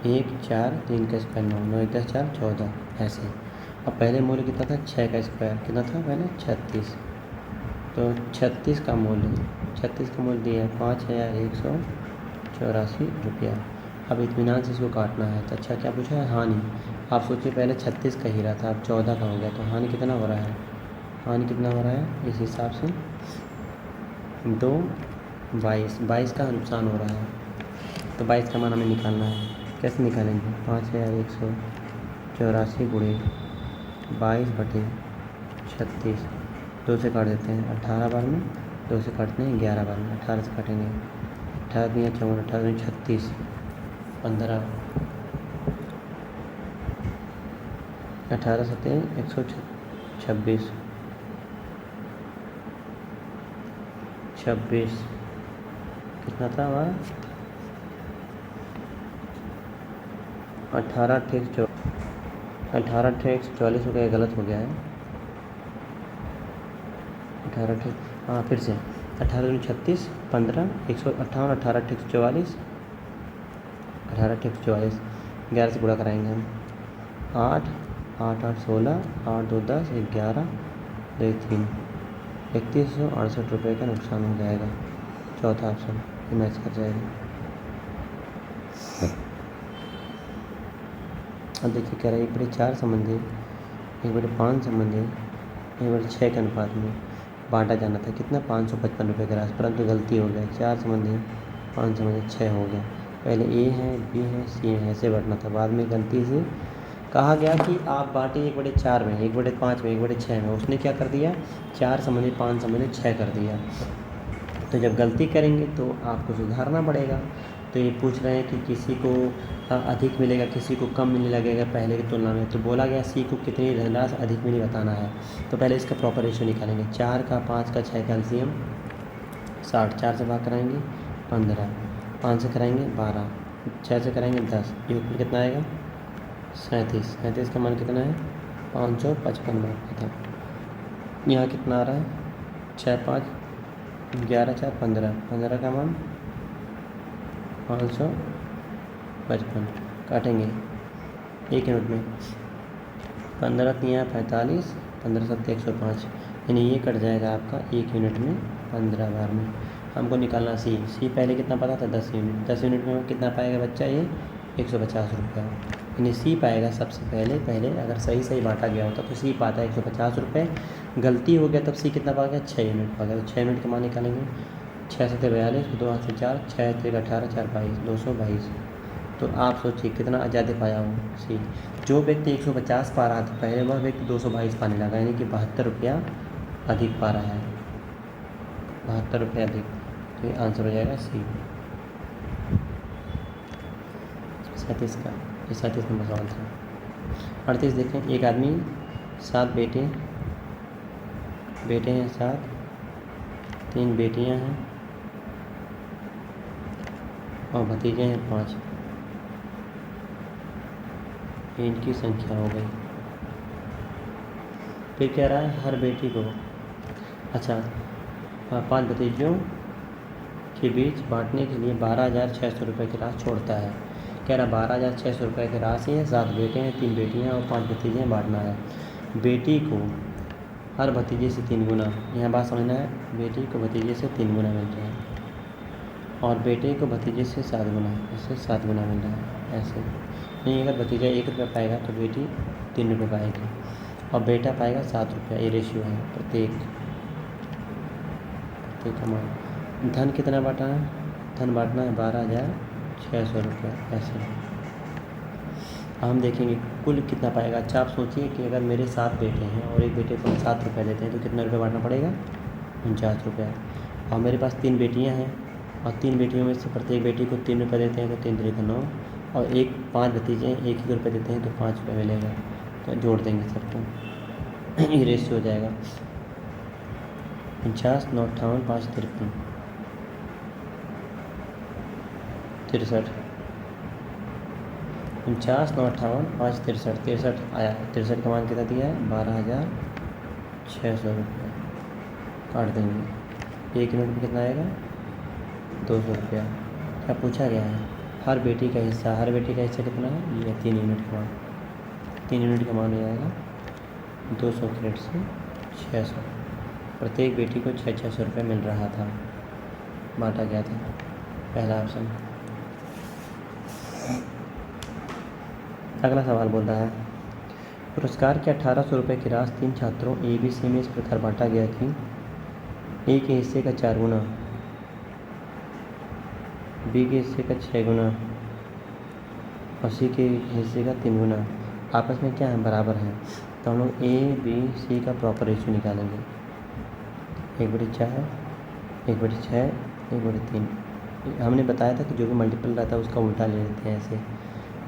1 4 3 का स्क्वायर 9, 9 1 10 4 14 ऐसे। अब पहले मूल्य कितना था 6 का स्क्वायर कितना था पहले 36, तो 36 का मूल्य दिया है 5184 रुपया। अब इत्मीनान से इसको काटना है। तो अच्छा क्या पूछा है, हानि। आप सोचिए पहले 36 का हीरा था, अब 14 का हो गया, तो हानि कितना हो रहा है, हानि कितना हो रहा है इस हिसाब से 2 22 का नुकसान हो रहा है। तो 22 का मान हमें निकालना है, कैसे निकालेंगे 5184 गुणे 22/36, 2 से काट देते हैं 18 बार में, 2 से काटते हैं 11 बार में, 18 से काटेंगे 18 × 54, 18 × 36, 15, 18 7 126, 26 कितना था हमारा 18 × 144 हो गया, गलत हो गया है 18 हाँ फिर से 18 × 36 15 158, 18 × 44, 18 × 44, 11 से गुणा कराएंगे हम 8 8 8 16, 8 2 10, 11 2 3, 3168 रुपये का नुकसान हो जाएगा। चौथा ऑप्शन ये मैच कर जाएगा। अब देखिए कह रहा है 1/4 संबंधी 1/5 संबंधी 1/6 के अनुपात में बांटा जाना था कितना 555 रुपये के राशि, परंतु गलती हो गया 4 संबंधी 5 संबंधी 6 हो गया। पहले ए है बी है सी है ऐसे बढ़ना था, बाद में गलती से कहा गया कि आप बांटे 1/4 में, 1/5 में, 1/6 में। उसने क्या कर दिया, 4/5/6 कर दिया। तो जब गलती करेंगे तो आपको सुधारना पड़ेगा। तो ये पूछ रहे हैं कि किसी को अधिक मिलेगा, किसी को कम मिलने लगेगा पहले की तुलना में। तो बोला गया सी को कितनी धनराशि अधिक मिली बताना है। तो पहले इसका प्रॉपर रेशियो निकालेंगे। 4 का 5 का 6 का एलसीएम 60, 4 से भाग कराएंगे 15, 5 से कराएंगे 12, 6 से कराएंगे 10, योग कितना आएगा 37। 37 का मान कितना है 555 बार खत्म। यहाँ कितना आ रहा है 6 5 11 4 15, 15 का मान 555 काटेंगे 1 यूनिट में। 15 3 45, 15 7 105, यानी ये कट जाएगा आपका 1 यूनिट में 15 बार में। हमको निकालना सी पहले कितना पता था 10 यूनिट। 10 यूनिट में कितना पाएगा बच्चा ये 150 रुपये, यानी सी पाएगा सबसे पहले अगर सही बांटा गया होता तो सी पाता है 150 रुपये। गलती हो गया तब सी कितना पा गया 6 यूनिट पा गया। तो 6 यूनिट का मान निकालेंगे। 6 7 42, 2 हाथ से 4, 6 3 18, 4 22, 222। तो आप सोचिए कितना ज़्यादा पाया हो सी। जो व्यक्ति 150 पा रहा था पहले, वह व्यक्ति 222 पाने लगा, यानी कि 72 रुपया अधिक पा रहा है, 72 रुपये अधिक। तो ये आंसर हो जाएगा सी 37 का। ये 37 नंबर सवाल था। 38 देखें। एक आदमी 7 बेटे हैं 7, 3 बेटियां हैं और भतीजे हैं 5। इनकी संख्या हो गई। फिर कह रहा है हर बेटी को 5 भतीजों के बीच बांटने के लिए 12,600 रुपये की राशि छोड़ता है। कह रहा 12,600 रुपये की राशि है, 7 बेटे हैं, 3 बेटियां और 5 भतीजे हैं, बांटना है। बेटी को हर भतीजे से 3 गुना, यहाँ बात समझना है, बेटी को भतीजे से 3 गुना मिल रहा है और बेटे को भतीजे से 7 गुना, इससे 7 गुना मिल रहा है। ऐसे नहीं, अगर भतीजा 1 रुपया पाएगा तो बेटी 3 रुपये पाएगी और बेटा पाएगा 7 रुपया। ये रेशियो है प्रत्येक का मान। धन कितना बांटा है, धन बांटना है 12,600 रुपये। ऐसे हम देखेंगे कुल कितना पाएगा। अच्छा आप सोचिए कि अगर मेरे 7 बेटे हैं और एक बेटे को 7 रुपये देते हैं तो कितना रुपये बांटना पड़ेगा 49 रुपये। और मेरे पास 3 बेटियां हैं और 3 बेटियों में से प्रत्येक बेटी को 3 रुपये देते हैं तो 3 3 9, और 5 भतीजे हैं 1 रुपये देते हैं तो 5 रुपये मिलेगा। तो जोड़ देंगे सबको, ये रेशियो हो जाएगा 49 9 58 5 53 63। 49 9 58 5 63, 63 आया। 63 का मान कितना दिया है 12,600 रुपये। काट देंगे। 1 यूनिट में कितना आएगा 200 रुपया। क्या पूछा गया है, हर बेटी का हिस्सा। हर बेटी का हिस्सा कितना है, ये 3 यूनिट का मान। 3 यूनिट का मान हो जाएगा 200 क्रेडिट से 600। प्रत्येक बेटी को 600 रुपये मिल रहा था, बांटा गया था। पहला ऑप्शन। अगला सवाल बोल रहा है पुरस्कार के 1800 रुपये की राशि 3 छात्रों ए बी सी में इस प्रकार बांटा गया कि ए के हिस्से का 4 गुना, बी के हिस्से का 6 गुना और सी के हिस्से का 3 गुना आपस में क्या है, बराबर है। तो हम लोग ए बी सी का प्रॉपर रेशियो निकालेंगे। 1/4, 1/6, 1/3। हमने बताया था कि जो भी मल्टीपल रहता है उसका उल्टा ले लेते हैं ऐसे,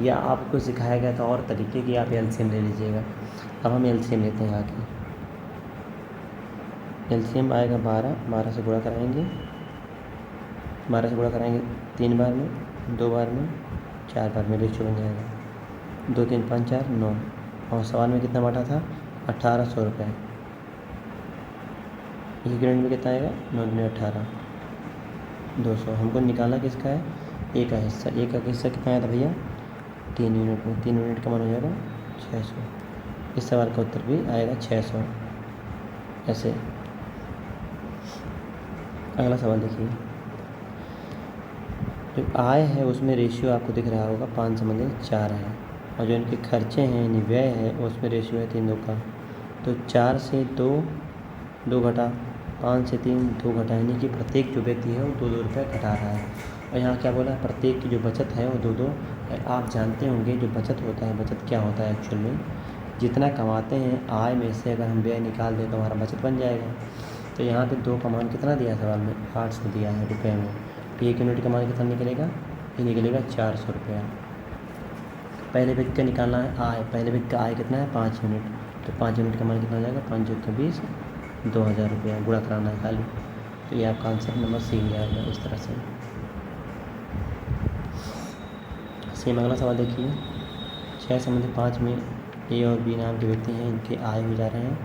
या आपको सिखाया गया था और तरीके की, आप एलसीएम ले लीजिएगा। अब हम एलसीएम लेते हैं आगे। एलसीएम आएगा 12 से गुणा कराएंगे, 12 से गुणा कराएंगे 3 बार में, 2 बार में, 4 बार में, रेशियो बन जाएगा 2 3 5 4 9। और सवाल में कितना बांटा था 1800 रुपये। 1 यूनिट में कितना आएगा 9 × 18 200। हमको निकालना किसका है, ए का हिस्सा। ए का हिस्सा कितना आया था भैया 3 यूनिट में। 3 यूनिट का मान हो जाएगा 600। इस सवाल का उत्तर भी आएगा 600। ऐसे अगला सवाल देखिए। जो आय है उसमें रेशियो आपको दिख रहा होगा 5/4 है, और जो इनके खर्चे हैं यानी व्यय है उसमें रेशियो है 3:2 का। तो 4 से 2 घटा, 5 से 3 2 घटा, यानी कि प्रत्येक जो व्यक्ति है वो 2 रुपये घटा रहा है। और यहाँ क्या बोला, प्रत्येक की जो बचत है वो 2-2। आप जानते होंगे जो बचत होता है, बचत क्या होता है एक्चुअल में, जितना कमाते हैं आय में से अगर हम व्यय निकाल दें तो हमारा बचत बन जाएगा। तो यहाँ पे 2 का मान कितना दिया है सवाल में, 800 दिया है रुपये में। तो 1 यूनिट का मान कितना निकलेगा, ये निकलेगा 400 रुपया। पहले व्यक्ति का निकालना है आय, पहले व्यक्ति का आय कितना है 5 यूनिट, तो 5 यूनिट का मान कितना हो जाएगा, 5 × 20 2000 रुपया, गुणा कराना है खाली। तो ये आपका आंसर नंबर सी जाएगा इस तरह से। सेम अगला सवाल देखिए, 6/5 में ए और बी नाम के व्यक्ति हैं, इनके आय हो जा रहे हैं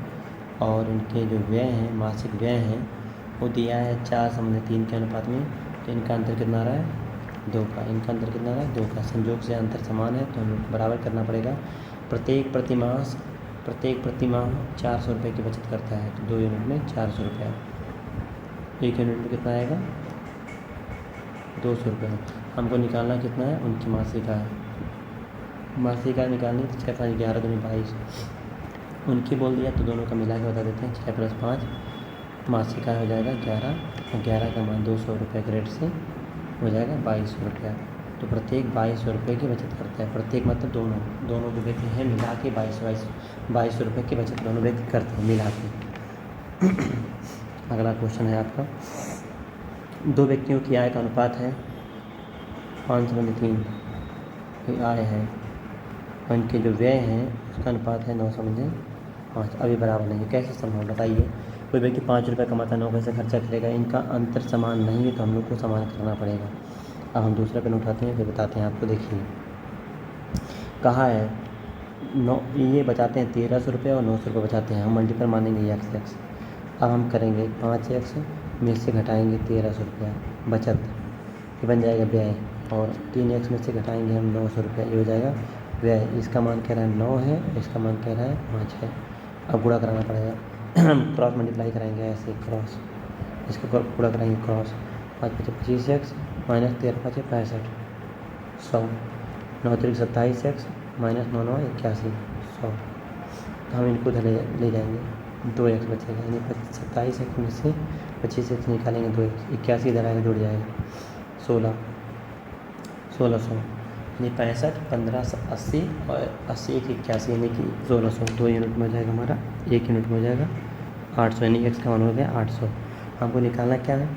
और इनके जो व्यय हैं, मासिक व्यय हैं वो दिया है 4/3 के अनुपात में। तो इनका अंतर कितना आ रहा है, 2 का। इनका अंतर कितना आ रहा है, 2 का। संयोग से अंतर समान है तो हमें बराबर करना पड़ेगा। प्रत्येक प्रति माह 400 रुपये की बचत करता है, तो 2 यूनिट में 400 रुपया। 1 यूनिट में कितना आएगा, 200 रुपये। हमको निकालना कितना है, उनकी मासिक आय। मासिक आय निकालनी तो 6 × 5 11 दूनी 22। उनकी बोल दिया तो दोनों का मिला के बता देते हैं। 6 + 5 मासिक आय हो जाएगा 11, और 11 का मान 200 रुपये के रेट से हो जाएगा 2200 रुपया। तो प्रत्येक 2200 रुपये की बचत करता है। प्रत्येक मतलब दोनों जो व्यक्ति हैं मिला के 2200 रुपये की बचत दोनों व्यक्ति करते हैं मिला के। अगला क्वेश्चन है आपका, 2 व्यक्तियों की आय का अनुपात है 5/3 आय है, और इनके जो व्यय हैं उसका अनुपात है 9/5। अभी बराबर नहीं है, कैसे संभव बताइए। कोई व्यक्ति 5 रुपये कमाता है, 9 कैसे खर्चा करेगा। इनका अंतर समान नहीं है तो हम लोग को समान करना पड़ेगा। अब हम दूसरा पेन उठाते हैं फिर बताते हैं आपको। देखिए कहा है 9, ये बचाते हैं 1300 रुपये और 900 रुपये बचाते हैं। हम मल्टीपल मानेंगे x। अब हम करेंगे 5x में से घटाएंगे 1300 रुपया बचत, ये बन जाएगा व्यय, और 3x में से घटाएंगे हम 900 रुपया, ये हो जाएगा व्यय। इसका मान कह रहा है 9 है, इसका मान कह रहा है 5 है। अब गुणा कराना पड़ेगा, क्रॉस मल्टीप्लाई कराएंगे ऐसे, क्रॉस इसको गुणा कराएंगे, क्रॉस 5 × 5 = 25x -13 × 5 = 65 100, 9 × 3 = 27x -9 9 = 81 100। तो हम इनको उधर ले जाएंगे, 2x बचेगा, यानी 27x में से 25x निकालेंगे 2x, 81 इधर आएगा जुड़ जाएगा 1600, यानी 65 1580 और 80 1 81 यानी कि 1600। 2 यूनिट में हो जाएगा हमारा, 1 यूनिट में हो जाएगा 800, यानी x का मान हो गया 800। हमको निकालना क्या है,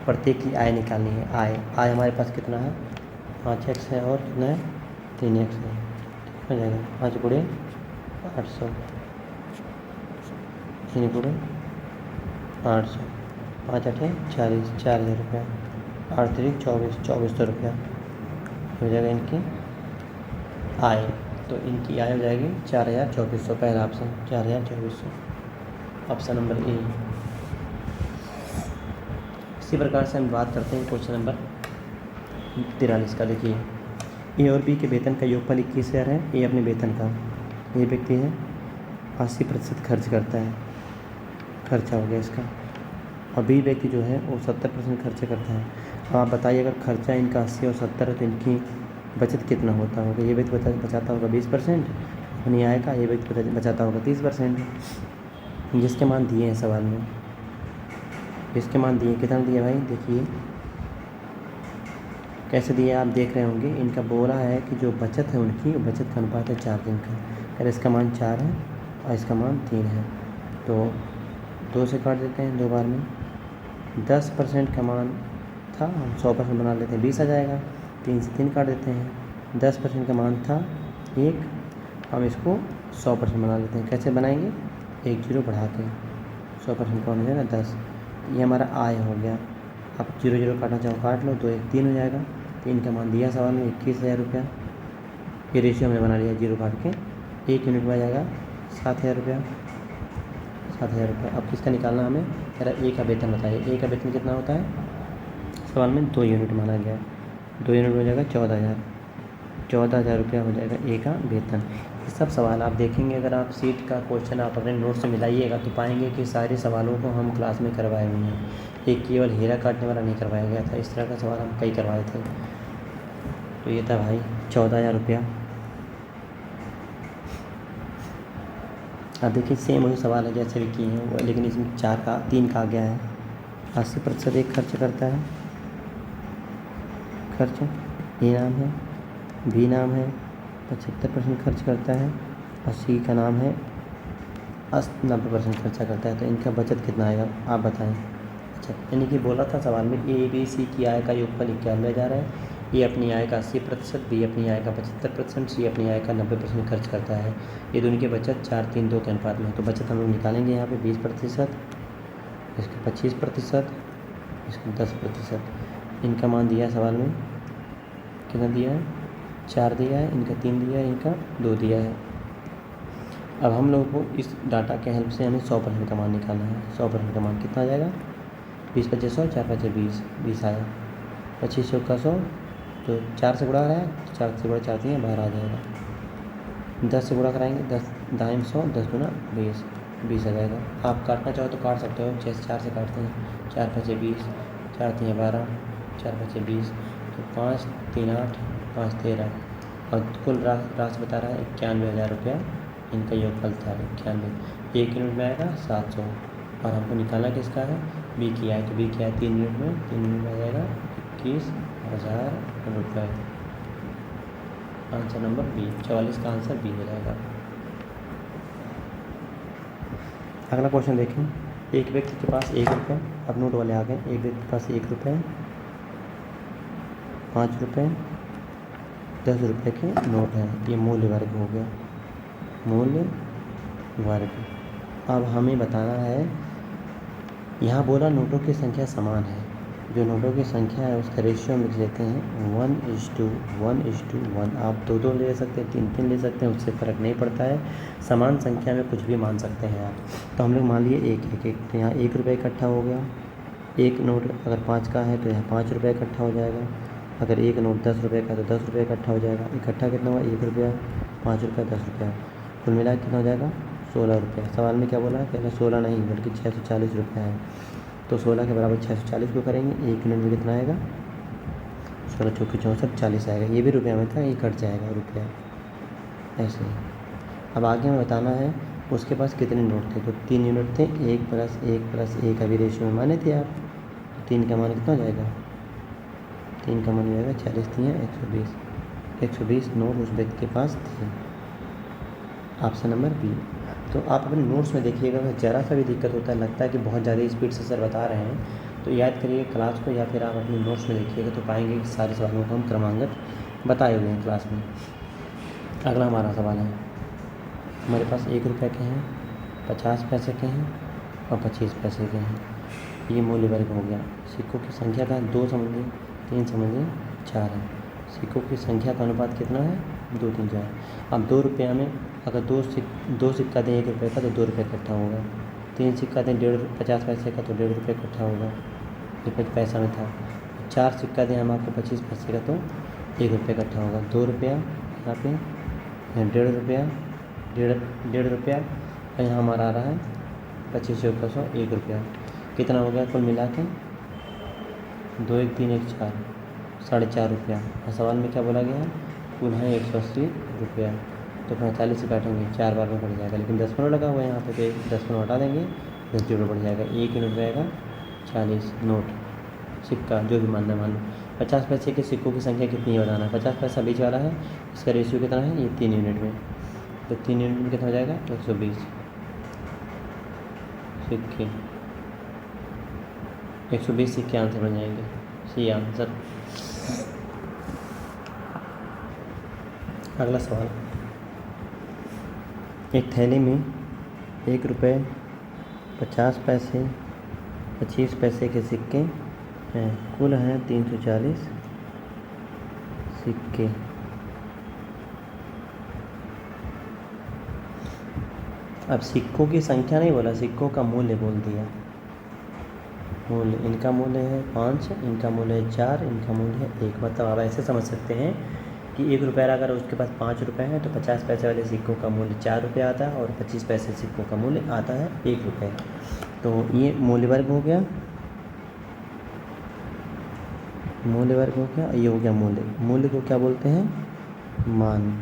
प्रत्येक की आय निकालनी है। आय हमारे पास कितना है, 5x है और कितना है 3x है, हो जाएगा 5 × 800 3 × 800, 5 × 8 40, 4000 रुपया, 8 × 3 = 2400 रुपया हो जाएगा इनकी आय। तो इनकी आय हो जाएगी 402400, पहला ऑप्शन 402400, ऑप्शन नंबर ए। इसी प्रकार से हम बात करते हैं क्वेश्चन नंबर 43 का। देखिए ए और बी के वेतन का योगफल 21,000 है। ए अपने वेतन का, ये व्यक्ति है 80% खर्च करता है, खर्चा हो गया इसका, और बी व्यक्ति जो है वो 70% खर्च करता है। अब आप बताइए अगर खर्चा इनका 80 और 70 है तो इनकी बचत कितना होता होगा। ये व्यक्ति बचाता होगा 20% अपनी आय का, ये व्यक्ति बचाता होगा 30%, जिसके मान दिए हैं सवाल में। इसके मान दिए, कितना दिए भाई, देखिए कैसे दिए आप देख रहे होंगे। इनका बोला है कि जो बचत है उनकी, बचत का अनुपात है 4 दिन का। अगर इसका मान 4 है और इसका मान 3 है तो 2 से काट देते हैं 2 बार में। 10% का मान था, हम 100% बना लेते हैं, 20 आ जाएगा। 3 से 3 काट देते हैं। 10% का मान था 1, हम इसको 100% बना लेते हैं। कैसे बनाएंगे, 1 0 बढ़ा के 100% का हो जाएगा 10। ये हमारा आय हो गया। आप 0 0 काटना चाहो काट लो, 2 1 3 हो जाएगा। 3 का मान दिया सवाल में 21,000 रुपया। ये रेशियो हमने बना लिया 0 काट के। 1 यूनिट में आ जाएगा 7,000 रुपया, 7,000 रुपया। अब किसका निकालना हमें, कह रहा ए का वेतन बताइए। ए का वेतन कितना होता है, सवाल में 2 यूनिट माना गया है। 2 यूनिट हो जाएगा 14,000 रुपया हो जाएगा ए का वेतन। ये सब सवाल आप देखेंगे, अगर आप सीट का क्वेश्चन आप अपने नोट से मिलाइएगा तो पाएंगे कि सारे सवालों को हम क्लास में करवाए हुए हैं। एक केवल हीरा काटने वाला नहीं करवाया गया था, इस तरह का सवाल हम कई करवाए थे। तो ये था भाई 14,000 रुपया। अब देखिए सेम वही सवाल है जैसे भी किए हैं वो, लेकिन इसमें 3 का आ गया है। 80% एक खर्च करता है, खर्च, ए नाम है, बी नाम है 75% खर्च करता है और सी का नाम है 90% खर्चा करता है। तो इनका बचत कितना आएगा आप बताएं। अच्छा, यानी कि बोला था सवाल में ए बी सी की आय का योगफल 91,000 है। ए अपनी आय का 80%, बी अपनी आय का 75%, सी अपनी आय का 90% खर्च करता है। ये दोनों की बचत 4-3-2 के अनुपात में है। तो बचत हम लोग निकालेंगे यहाँ पे 20%, इसका 25%, इसका 10%। इनका मान दिया है सवाल में, कितना दिया है 4 दिया है, इनका 3 दिया है, इनका 2 दिया है। अब हम लोगों को इस डाटा के हेल्प से हमें 100% का मान निकालना है। 100% का मान कितना आ जाएगा 20-25 100, 4-5 20, 20 आया। 25 का 100 तो 4 से गुणा कराएं तो 4 से गुणा 4 3 12 आ जाएगा। 10 से गुणा कराएंगे 10 दाएँ 100, 10 गुना 20, 20 आ जाएगा। आप काटना चाहो तो काट सकते हो, जैसे 4 से काटते हैं 4-5 20, 4 3 12, 4-5 20, तो 5 3 8, 5 13 और कुल राशि बता रहा है 91,000 रुपया इनका योगफल था। 91 1 यूनिट में आएगा 700 और हमको निकालना किसका है बी की आय। तो बी की आय 3 यूनिट में, 3 यूनिट में आ जाएगा 21,000 रुपये। आंसर नंबर बी, 44 का आंसर बी हो जाएगा। अगला क्वेश्चन देखें। एक व्यक्ति के पास 1 रुपये, अब नोट वाले आ गए। एक व्यक्ति के पास 1 रुपये, 5 रुपये, 10 रुपये के नोट हैं। ये मूल्य वर्ग हो गया, मूल्य वर्ग। अब हमें बताना है, यहाँ बोला नोटों की संख्या समान है। जो नोटों की संख्या है उसका रेशियो हम लिख लेते हैं 1:1:1। आप 2-2 ले सकते हैं, 3-3 ले सकते हैं, उससे फ़र्क नहीं पड़ता है। समान संख्या में कुछ भी मान सकते हैं आप। तो हम लोग मान लिए 1-1-1, तो यहाँ 1 रुपये इकट्ठा हो गया। एक नोट अगर 5 का है तो यहाँ 5 रुपये इकट्ठा हो जाएगा। अगर एक नोट 10 रुपये का तो 10 रुपये इकट्ठा हो जाएगा। इकट्ठा कितना हुआ 1 रुपया, 5 रुपया, 10 रुपया, कुल मिला कितना हो जाएगा 16 रुपये। सवाल में क्या बोला है, कहना 16 नहीं बल्कि 640 रुपये है। तो 16 के बराबर 640 को करेंगे, 1 यूनिट में कितना आएगा 16 चौके 64, 40 आएगा। ये भी रुपया में था, ये कट जाएगा रुपया ऐसे। अब आगे हमें बताना है उसके पास कितने नोट थे। तो 3 यूनिट थे, 1 + 1 अभी रेशियो में माने थे आप। तो 3 का मान कितना हो जाएगा, 3 का मान हो जाएगा 40 3 120। 120 नोट उस व्यक्ति के पास थे। Option number B. तो आप अपने नोट्स में देखिएगा, अगर ज़रा सा भी दिक्कत होता है, लगता है कि बहुत ज़्यादा स्पीड से सर बता रहे हैं, तो याद करिए क्लास को, या फिर आप अपने नोट्स में देखिएगा तो पाएंगे कि सारे सवालों को हम क्रमांगत बताए हुए हैं क्लास में। अगला हमारा सवाल है, हमारे पास 1 रुपये के हैं, 50 पैसे के हैं और 25 पैसे के हैं। ये मूल्य वर्ग हो गया। सिक्कों की संख्या का 2 समझिए, 3 समझिए, 4 है। सिक्कों की संख्या का अनुपात कितना है 2 3 4। अब 2 रुपया में अगर 2 सिक्का दें 1 रुपये का तो 2 रुपये इकट्ठा होगा। 3 सिक्का दें 50 पैसे का तो 1.5 रुपये इकट्ठा होगा, ये पैसा में था। 4 सिक्का दें हम आपको 25 पैसे का तो 1 रुपये इकट्ठा होगा। 2 रुपया यहाँ पे, 1.5 रुपया, 1.5 रुपया और यहाँ हमारा आ रहा है 25 का 100, 1 रुपया। कितना हो गया कुल मिला के 2 1 3 1 4, 4.5 रुपया। और सवाल में क्या बोला गया है, कुल है 180 रुपया। तो 45 से काटेंगे 4 बार में बढ़ जाएगा, लेकिन 10 लगा हुआ है यहाँ पे, तो 10 हटा देंगे, 10 जीरो बढ़ जाएगा। 1 यूनिट रहेगा 40 नोट सिक्का, जो भी मानना मान लो। 50 पैसे के सिक्कों की संख्या कितनी है बताना। 50 पैसा बीच वाला है, इसका रेशियो कितना है, ये 3 यूनिट में। तो 3 यूनिट में कितना हो जाएगा 120 सिक्के। 120 सिक्के आंसर बन जाएंगे, सी आंसर। अगला सवाल, एक थैली में 1 रुपये, 50 पैसे, 25 पैसे के सिक्के हैं। कुल हैं 340 सिक्के। अब सिक्कों की संख्या नहीं बोला, सिक्कों का मूल्य बोल दिया। मूल्य, इनका मूल्य है 5, इनका मूल्य है 4, इनका मूल्य है 1। मतलब आप ऐसे समझ सकते हैं कि 1 रुपया अगर उसके पास 5 रुपये हैं तो 50 पैसे वाले सिक्कों का मूल्य 4 रुपये आता है और 25 पैसे सिक्कों का मूल्य आता है 1 रुपये। तो ये मूल्य वर्ग हो गया, मूल्य वर्ग हो गया, ये हो गया मूल्य। मूल्य को क्या बोलते हैं, मान।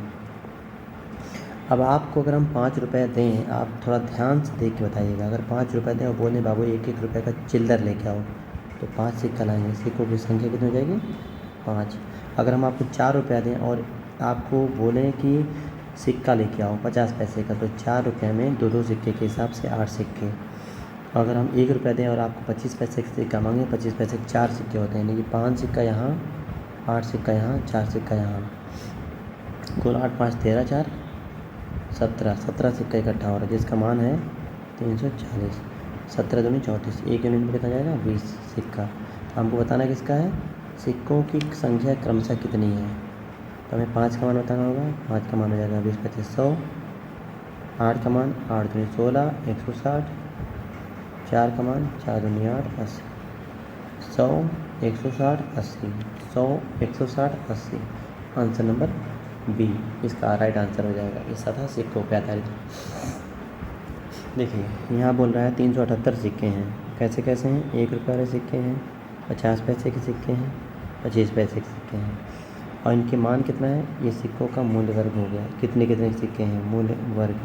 अब आपको अगर हम 5 रुपये दें, आप थोड़ा ध्यान से देख के बताइएगा। अगर 5 रुपये दें और बोलें बाबू 1-1 रुपये का चिल्लर लेके आओ, तो 5 सिक्का लाएंगे। सिक्कों की संख्या कितनी हो जाएगी 5। अगर हम आपको 4 रुपया दें और आपको बोलें कि सिक्का लेके आओ 50 पैसे का, तो 4 रुपये में 2 सिक्के के हिसाब से 8 सिक्के। अगर हम 1 रुपया दें और आपको 25 पैसे का सिक्का मांगे, 25 पैसे के 4 सिक्के होते हैं, यानी कि 5 सिक्का यहाँ, 8 सिक्का यहाँ, 4 सिक्का यहाँ, कुल 8 5 13 4 17 सिक्का इकट्ठा हो रहा है, जिसका मान है 340। 17 दूनी 34, 1 यूनिट में कितना जाएगा 20 सिक्का। हमको बताना किसका है, सिक्कों की संख्या क्रमशः कितनी है। तो हमें 5 का मान बताना होगा, 5 का मान हो जाएगा 20 25 100। 8 का मान 8 दूनी 16 160। 4 का मान 4 दूनी 8 80। 100 160 80, 100 160 80। आंसर नंबर बी इसका राइट आंसर हो जाएगा। इसका था सिक्कों पे आधारित। देखिए यहाँ बोल रहा है 378 सिक्के हैं। कैसे कैसे हैं, 1 रुपये वाले सिक्के हैं, 50 पैसे के सिक्के हैं, 25 पैसे के सिक्के हैं, और इनके मान कितना है, ये सिक्कों का मूल्य वर्ग हो गया। कितने कितने सिक्के हैं, मूल्य वर्ग।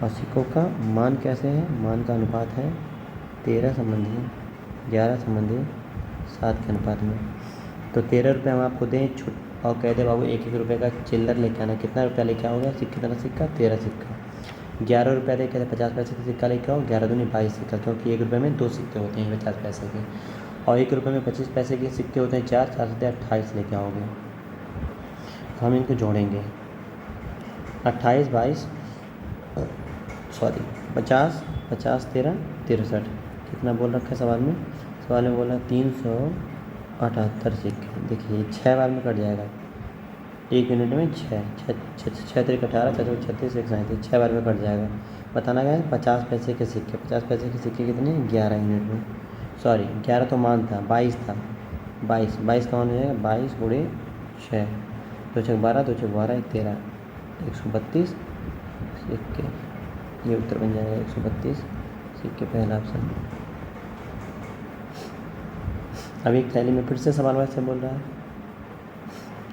और सिक्कों का मान कैसे है, मान का अनुपात है 13 संबंधी 11 संबंधी 7 के अनुपात में। तो 13 रुपये हम आपको दें और कह दे बाबू 1 रुपये का चिल्लर लेके आना, कितना रुपया लेके आओगे, कितना सिक्का 13 सिक्का। 11 रुपये दे कहते 50 पैसे का सिक्का लेके आओ, 11 दूनी 22 सिक्का, क्योंकि 1 रुपये में 2 सिक्के होते हैं 50 पैसे के, और 1 रुपये में 25 पैसे के सिक्के होते हैं 4 4 से 28 लेके आओगे। हम इनको जोड़ेंगे 28 22 50 50 13 63। कितना बोल रखा है सवाल में, सवाल में बोला 378 सिक्के। देखिए 6 बार में कट जाएगा, 1 यूनिट में 6 6 3 18 36 36 1 37, 6 बार में कट जाएगा। बताना क्या है, 50 पैसे के सिक्के, 50 पैसे के सिक्के कितने, 11 यूनिट में, सॉरी 11 तो मान था, 22 था, 22 का मान हो जाएगा 22 गुणे 6, 2 6 12 2 6 12 1 13 132 सिक्के। ये उत्तर बन जाएगा 132 सिक्के, पहला ऑप्शन। अब एक थैली में फिर से सवाल वैसे बोल रहा है,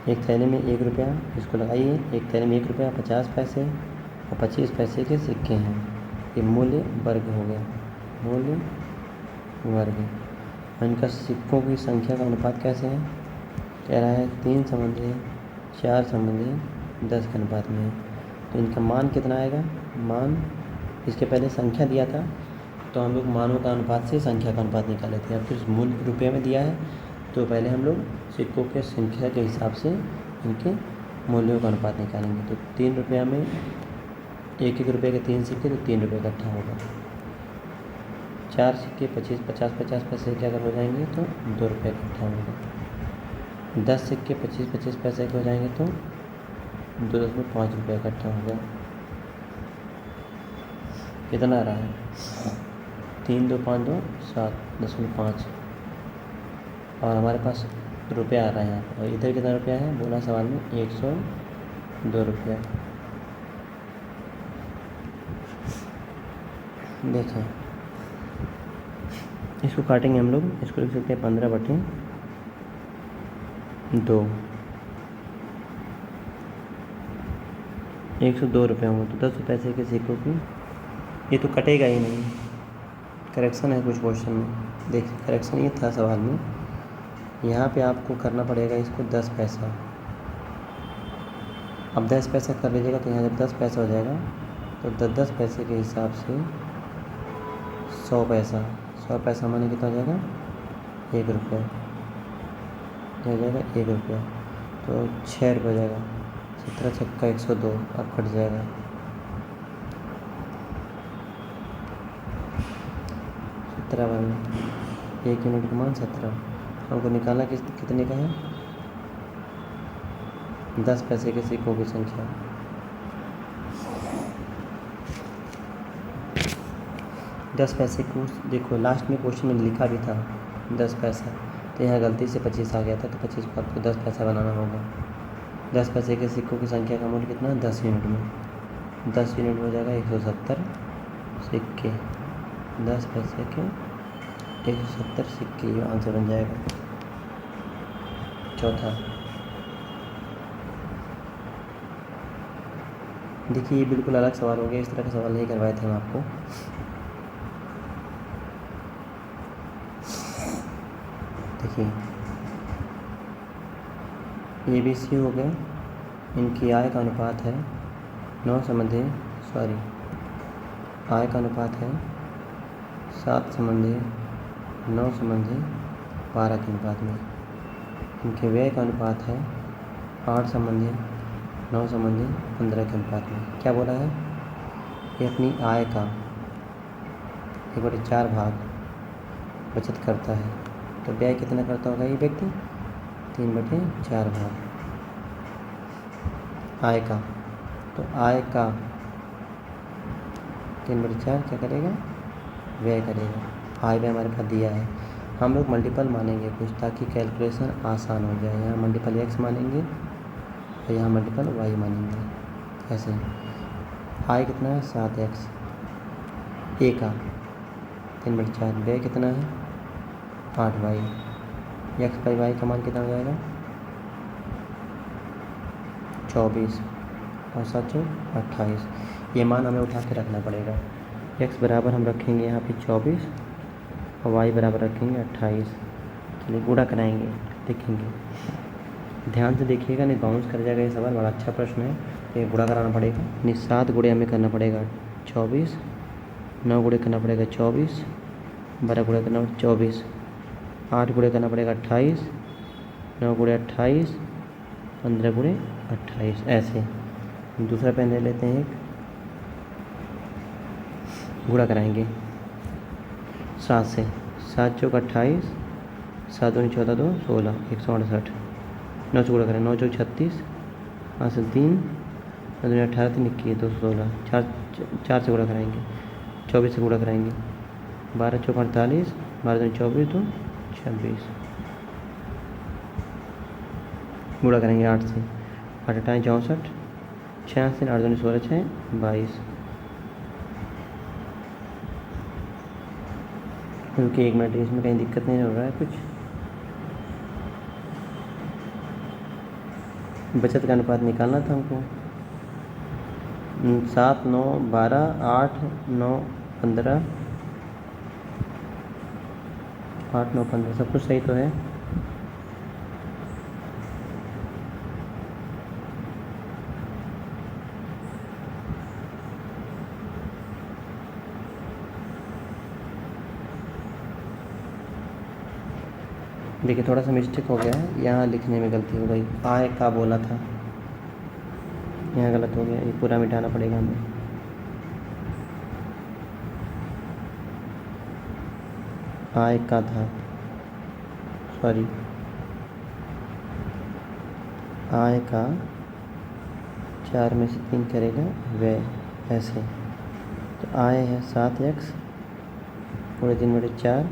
एक थैली में 1 रुपया, इसको लगाइए, एक थैली में 1 रुपया 50 पैसे और 25 पैसे के सिक्के हैं। ये मूल्य वर्ग हो गया, मूल्य वर्ग। और इनका सिक्कों की संख्या का अनुपात कैसे है, कह रहा है 3 संबंधी 4 संबंधी 10 के अनुपात में है। तो इनका मान कितना आएगा, मान इसके पहले संख्या दिया था, तो हम लोग मानों का अनुपात से संख्या का अनुपात निकाले थे। अब फिर मूल्य रुपये में दिया है, तो पहले हम लोग सिक्कों के संख्या के हिसाब से इनके मूल्यों का अनुपात निकालेंगे। तो 3 रुपया में 1 रुपये के 3 सिक्के, तो 3 रुपये इकट्ठा होगा। 4 सिक्के 25 50 50 पैसे के अगर हो जाएंगे तो 2 रुपये इकट्ठा होगा। 10 सिक्के 25 25 पैसे के हो जाएंगे तो 2.5 रुपये इकट्ठा होगा। कितना आ रहा है, 3 2 5 2 7 10.5, और हमारे पास रुपया आ रहा है यहाँ पर। और इधर कितना रुपया है, बोला सवाल में 102 रुपया। देखें इसको काटेंगे हम लोग, इसको लिख सकते हैं 15/2। 102 रुपये होंगे, तो 10 पैसे के सिक्कों की, ये तो कटेगा ही नहीं, करेक्शन है कुछ क्वेश्चन में। देखिए करेक्शन ये था सवाल में, यहाँ पे आपको करना पड़ेगा इसको 10 पैसा। अब 10 पैसा कर लीजिएगा, तो यहाँ जब 10 पैसा हो जाएगा तो 10 पैसे के हिसाब से 100 पैसा, 100 पैसा माने कितना हो जाएगा, 1 रुपया हो जाएगा, 1 रुपया, तो 6 रुपये हो जाएगा। 17 छक्का 102, अब कट जाएगा। 17 बार में 1 यूनिट का मान 17, हमको निकालना कितने का है, 10 पैसे के सिक्कों की संख्या। दस पैसे को देखो लास्ट में क्वेश्चन में लिखा भी था 10 पैसा, तो यहाँ गलती से 25 आ गया था, तो 25 को आपको 10 पैसा बनाना होगा। 10 पैसे के सिक्कों की संख्या का मूल्य कितना है, 10 यूनिट में, 10 यूनिट हो जाएगा 170 सिक्के। 10 पैसे के 170 सिक्के, ये आंसर बन जाएगा। चौथा, देखिए ये बिल्कुल अलग सवाल हो गया, इस तरह का सवाल नहीं करवाए थे हम आपको। देखिए ABC हो गए, इनकी आय का अनुपात है 9 संबंधी आय का अनुपात है 7 संबंधी 9 संबंधी 12 के अनुपात में। इनके व्यय का अनुपात है 8 संबंधी 9 संबंधी 15 के अनुपात में। क्या बोला है? ये अपनी आय का 1/4 भाग बचत करता है, तो व्यय कितना करता होगा ये व्यक्ति? 3/4 भाग आय का। तो आय का 3/4 क्या करेगा? व्यय करेगा। आय व्यय हमारे पास दिया है, हम लोग मल्टीपल मानेंगे कुछ ताकि कैलकुलेशन आसान हो जाए। यहाँ मल्टीपल x मानेंगे और यहाँ मल्टीपल y मानेंगे। ऐसे आय कितना है? 7x। ए का 3/4, व्यय कितना है? 8y। x/y का मान कितना हो जाएगा? 24 और 7 × 28। ये मान हमें उठा के रखना पड़ेगा। x बराबर हम रखेंगे यहाँ पे 24 और y बराबर रखेंगे 28। चलिए गुणा कराएंगे, देखेंगे। ध्यान से देखिएगा, नहीं बाउंस कर जाएगा ये सवाल। बड़ा अच्छा प्रश्न है। ये गुणा कराना पड़ेगा। नहीं 7 गुणे हमें करना पड़ेगा 24, 9 गुणे करना पड़ेगा 24, 12 गुणे करना 24, 8 गुणे करना पड़ेगा 28, 9 गुणे 28, 15 गुणे 28। ऐसे दूसरा पेन ले लेते हैं, एक गुणा कराएंगे 7 से। 7 चौक 28, 7 दूनी 14, 2 16, 168। 9 से गुणा करें, 9 चौक 36, 5 से 3, 9 दूनी 18, 3 21, 216। 4 से गुणा कराएंगे, 24 से गुणा कराएंगे, 12 चौक 48, 12 दूनी 24, 2 26। गुणा करेंगे 8 से, 8 8 64, 86, 8 दूनी 16, 6 22। क्योंकि 1 मिनट इसमें कहीं दिक्कत नहीं हो रहा है कुछ। बचत का अनुपात निकालना था हमको। 7 9 12, 8 9 15, 8 9 15 सब कुछ सही तो है। देखिए थोड़ा सा मिस्टेक हो गया है, यहाँ लिखने में गलती हो गई। आय का बोला था, यहाँ गलत हो गया। ये पूरा मिटाना पड़ेगा हमें। आय का था, सॉरी, आय का 4 में से 3 करेगा व्यय। ऐसे तो आय है 7x पूरे 3/4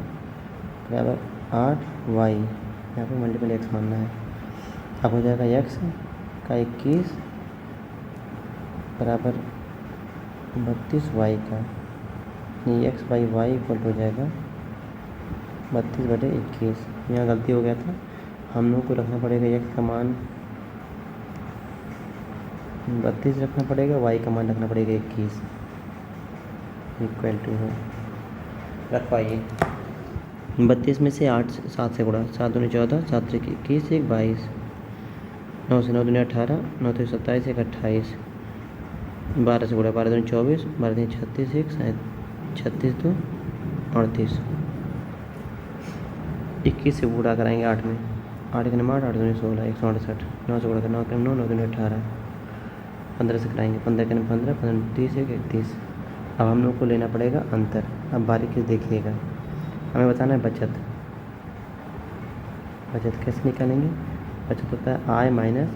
बराबर 8y। यहाँ पर मल्टीपल x मानना है। अब हो जाएगा x का 21 बराबर 32y का, नहीं x/y इक्वल हो जाएगा 32/21। यहाँ गलती हो गया था, हम लोग को रखना पड़ेगा x का मान 32 रखना पड़ेगा, y का मान रखना पड़ेगा 21 इक्वल टू है। रख पाइए 32 में से 8 7 से गुणा, 7 दूनी 14, 7 3 21, 1 22, 9 से 9 दूनी 18, 9 3 27, 1 28, 12 से गुणा, 12 दूनी 24, 12 3 36, 1 36 2 38, 21 से गुणा कराएंगे 8 में, 8 के 8 8 दूनी 16, 168, 9 से गुणा कर 9 के 9, 9 दूनी 18, 15 से कराएंगे, 15 के 15, 15 30, 1 31। अब हम लोग को लेना पड़ेगा अंतर। अब बारीकी से देखिएगा, हमें बताना है बचत। बचत कैसे निकालेंगे? बचत होता है आय माइनस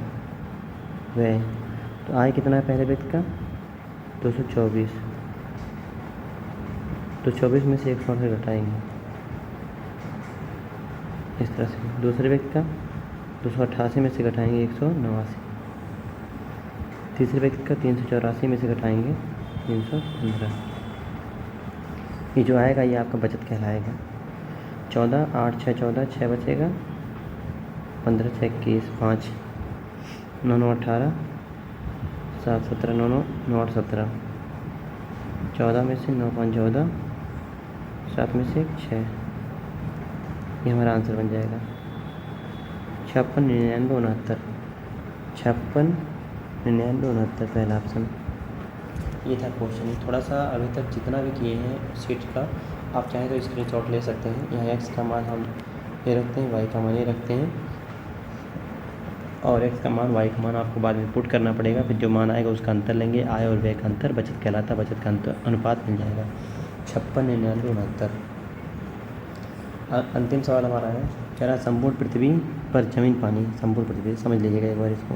व्यय। तो आय कितना है पहले व्यक्ति का? 224। तो 24 में से 168 घटाएंगे इस तरह से। दूसरे व्यक्ति का 288 में से घटाएंगे 189। तीसरे व्यक्ति का 384 में से घटाएंगे 315। ये जो आएगा ये आपका बचत कहलाएगा। 14 8 6 14, 6 बचेगा, 15 6 21, 5 9 9 18, 7 17 9 9 9 8 17, 14 में से 9 5 14, 7 में से 1 6। ये हमारा आंसर बन जाएगा 56 99 69। 56, 99, 69 पहला ऑप्शन। ये था क्वेश्चन। थोड़ा सा अभी तक जितना भी किए हैं शीट का आप चाहें तो स्क्रीनशॉट ले सकते हैं। यहाँ एक्स का मान हम ये रखते हैं, वाई का मान ये रखते हैं और एक्स का मान वाई का मान आपको बाद में पुट करना पड़ेगा। फिर जो मान आएगा उसका अंतर लेंगे, आय और व्यय का अंतर बचत कहलाता, बचत का अंतर अनुपात मिल जाएगा 56, 99, 69। अंतिम सवाल हमारा है, कह रहा संपूर्ण पृथ्वी पर जमीन पानी, संपूर्ण पृथ्वी समझ लीजिएगा एक बार इसको।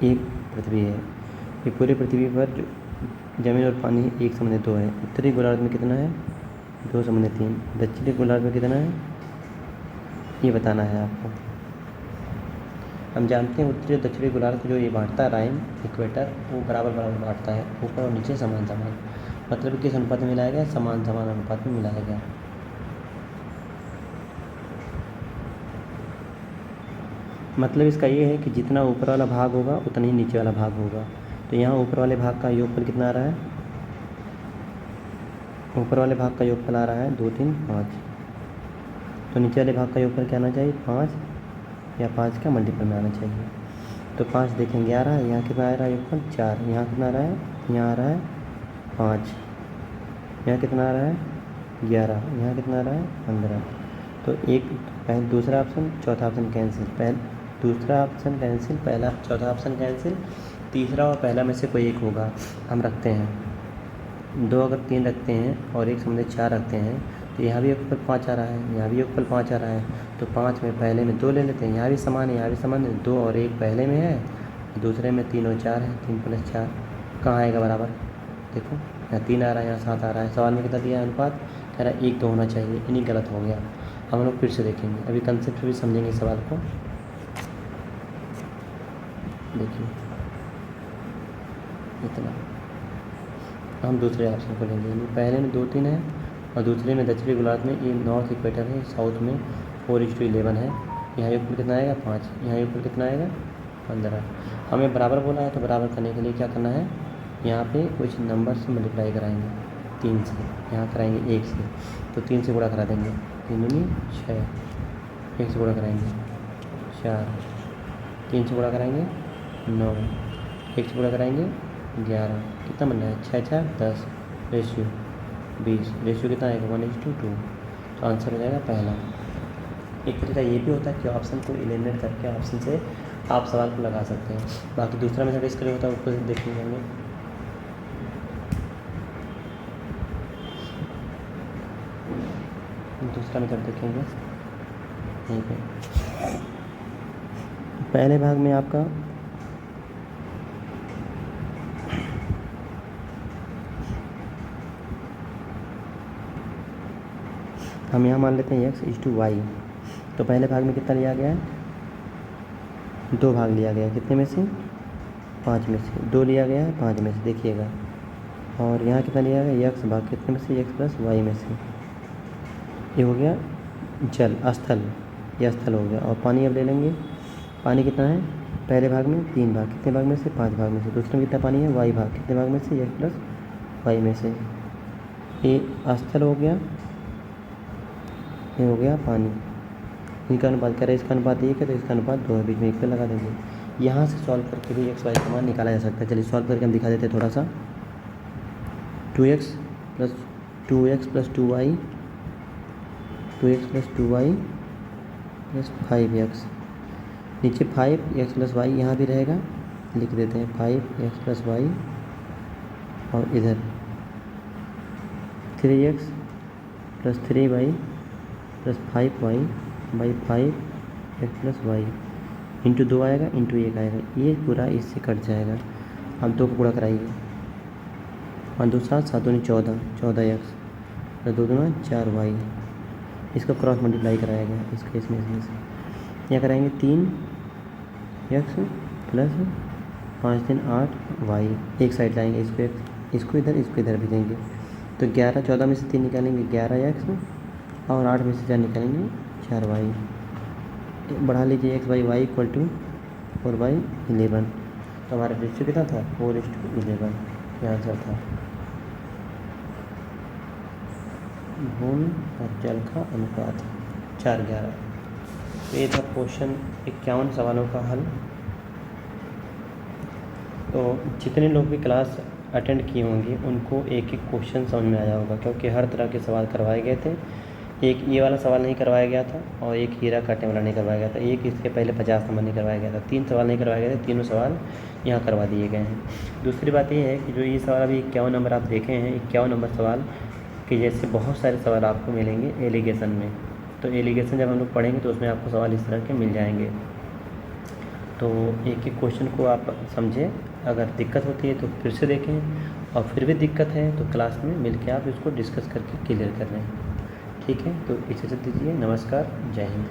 एक पृथ्वी है, ये पूरे पृथ्वी पर जो जमीन और पानी 1/2 है। उत्तरी गोलार्ध में कितना है 2/3। दक्षिणी गोलार्ध में कितना है ये बताना है आपको। हम जानते हैं उत्तरी और दक्षिणी गोलार्ध को जो ये बांटता है राइम इक्वेटर, वो बराबर बराबर बांटता है, ऊपर और नीचे समान समान। मतलब किस अनुपात में मिलाया गया, समान समान अनुपात में मिलाया गया। मतलब इसका ये है कि जितना ऊपर वाला भाग होगा उतना ही नीचे वाला भाग होगा। तो यहाँ ऊपर वाले भाग का योगफल कितना आ रहा है, ऊपर वाले भाग का योगफल आ रहा है 2, 3, 5। तो नीचे वाले भाग का योगफल क्या आना चाहिए 5 या 5 का मल्टीपल में आना चाहिए। तो 5 देखें 11, यहाँ कितना आ रहा है योगफल 4, यहाँ कितना आ रहा है, यहाँ आ रहा है 5, यहाँ कितना आ रहा है 11, यहाँ कितना आ रहा है 15। तो एक पहले दूसरा ऑप्शन, चौथा ऑप्शन कैंसिल, दूसरा ऑप्शन कैंसिल, पहला चौथा ऑप्शन कैंसिल, तीसरा और पहला में से कोई एक होगा। हम रखते हैं 2, अगर 3 रखते हैं और 1/4 रखते हैं तो यहाँ भी योगफल 5 आ रहा है, यहाँ भी योगफल 5 आ रहा है। तो 5 में पहले में 2 ले लेते हैं, यहाँ भी समान है, यहाँ भी समान है, 2 और 1 पहले में है, दूसरे में 3 और 4 है, 3 + 4 कहाँ आएगा बराबर। देखो यहाँ 3 आ रहा है, यहाँ 7 आ रहा है। सवाल में कितना दिया है अनुपात, कह रहा है 1 तो होना चाहिए, इन्हीं गलत हो गया। हम लोग फिर से देखेंगे, अभी कंसेप्ट भी समझेंगे सवाल को। देखिए इतना हम दूसरे ऑप्शन को लेंगे, पहले में 2, 3 है और दूसरे में दक्षिणी गोलार्ध में ये नॉर्थ इक्वेटर है, साउथ में 4:11 है। यहाँ योगफल कितना आएगा 5, यहाँ योगफल कितना आएगा 15। हमें बराबर बोला है तो बराबर करने के लिए क्या करना है, यहाँ पे कुछ नंबर से मल्टीप्लाई कराएंगे 3 से, यहाँ कराएंगे 1 से, तो 3 से गुणा करा देंगे, 3 दूनी 6, 1 से गुणा कराएंगे 4, 3 से गुणा कराएंगे 9, 1 से गुणा कराएंगे 11, कितना बनना है 6, 4, 10, रेशियो 20, रेशियो कितना आएगा 1:2। तो आंसर हो जाएगा पहला। एक तरीका ये भी होता है कि ऑप्शन को एलिमिनेट करके ऑप्शन से आप सवाल को लगा सकते हैं। बाकी दूसरा मेथड इसके लिए होता है, उसको देखेंगे हम लोग। दूसरा मेथड देखेंगे यहीं पे। पहले भाग में आपका हम यहाँ मान लेते हैं x/y। तो पहले भाग में कितना लिया गया है, 2 भाग लिया गया है, कितने में से 5 में से 2 लिया गया है 5 में से, देखिएगा। और यहाँ कितना लिया गया x भाग, कितने में से x + y में से। ये हो गया जल स्थल, ये स्थल हो गया। और पानी अब ले लेंगे, पानी कितना है पहले भाग में 3 भाग, कितने भाग में से 5 भाग में से। दूसरे में कितना पानी है y भाग, कितने भाग में से x + y में से। ये स्थल हो गया, ये हो गया पानी। इनका अनुपात क्या है, इसका अनुपात 1 है तो इसका अनुपात 2 है, बीच में 1 पे लगा देंगे। यहाँ से सॉल्व करके भी x y का मान निकाला जा सकता है। चलिए सॉल्व करके हम दिखा देते हैं थोड़ा सा। 2x + 2y 2x + 2y + 5x, नीचे 5x + y यहाँ भी रहेगा, लिख देते हैं 5x + y, और इधर 3x + 3y + 5y / 5x + y into 2 आएगा, इंटू 1 आएगा, ये पूरा इससे कट जाएगा। अब 2 को गुणा कराइए, 5 2 7, 7 दूनी 14, 14x + 2 दूना 4y। इसका क्रॉस मल्टीप्लाई कराया गया, इसके इसमें से यहाँ कराएंगे 3x + 5 3 8y। एक साइड लाएंगे, इसको इधर भी देंगे। तो 11 14 में से 3 निकालेंगे 11x, और 8 में से 4 निकालेंगे 4y। बढ़ा लीजिए x/y = 4/11। तो हमारा रेशियो कितना था 4:11, ये आंसर था। भूमि और जल का अनुपात 4:11। तो ये था क्वेश्चन 51 सवालों का हल। तो जितने लोग भी क्लास अटेंड किए होंगे उनको एक एक क्वेश्चन समझ में आया होगा, क्योंकि हर तरह के सवाल करवाए गए थे। एक ये वाला सवाल नहीं करवाया गया था और एक हीरा काटने वाला नहीं करवाया गया था, एक इसके पहले 50 नंबर नहीं करवाया गया था, 3 सवाल नहीं करवाए गए थे, तीनों सवाल यहाँ करवा दिए गए हैं। दूसरी बात ये है कि जो ये सवाल अभी 51 नंबर आप देखे हैं, 51 नंबर सवाल के जैसे बहुत सारे सवाल आपको मिलेंगे एलिगेशन में। तो एलिगेशन जब हम लोग पढ़ेंगे तो उसमें आपको सवाल इस तरह के मिल जाएंगे। तो एक एक क्वेश्चन को आप समझें, अगर दिक्कत होती है तो फिर से देखें, और फिर भी दिक्कत है तो क्लास में मिल के आप इसको डिस्कस करके क्लियर कर लें। ठीक है, तो इजाज़त दीजिए। नमस्कार, जय हिंद।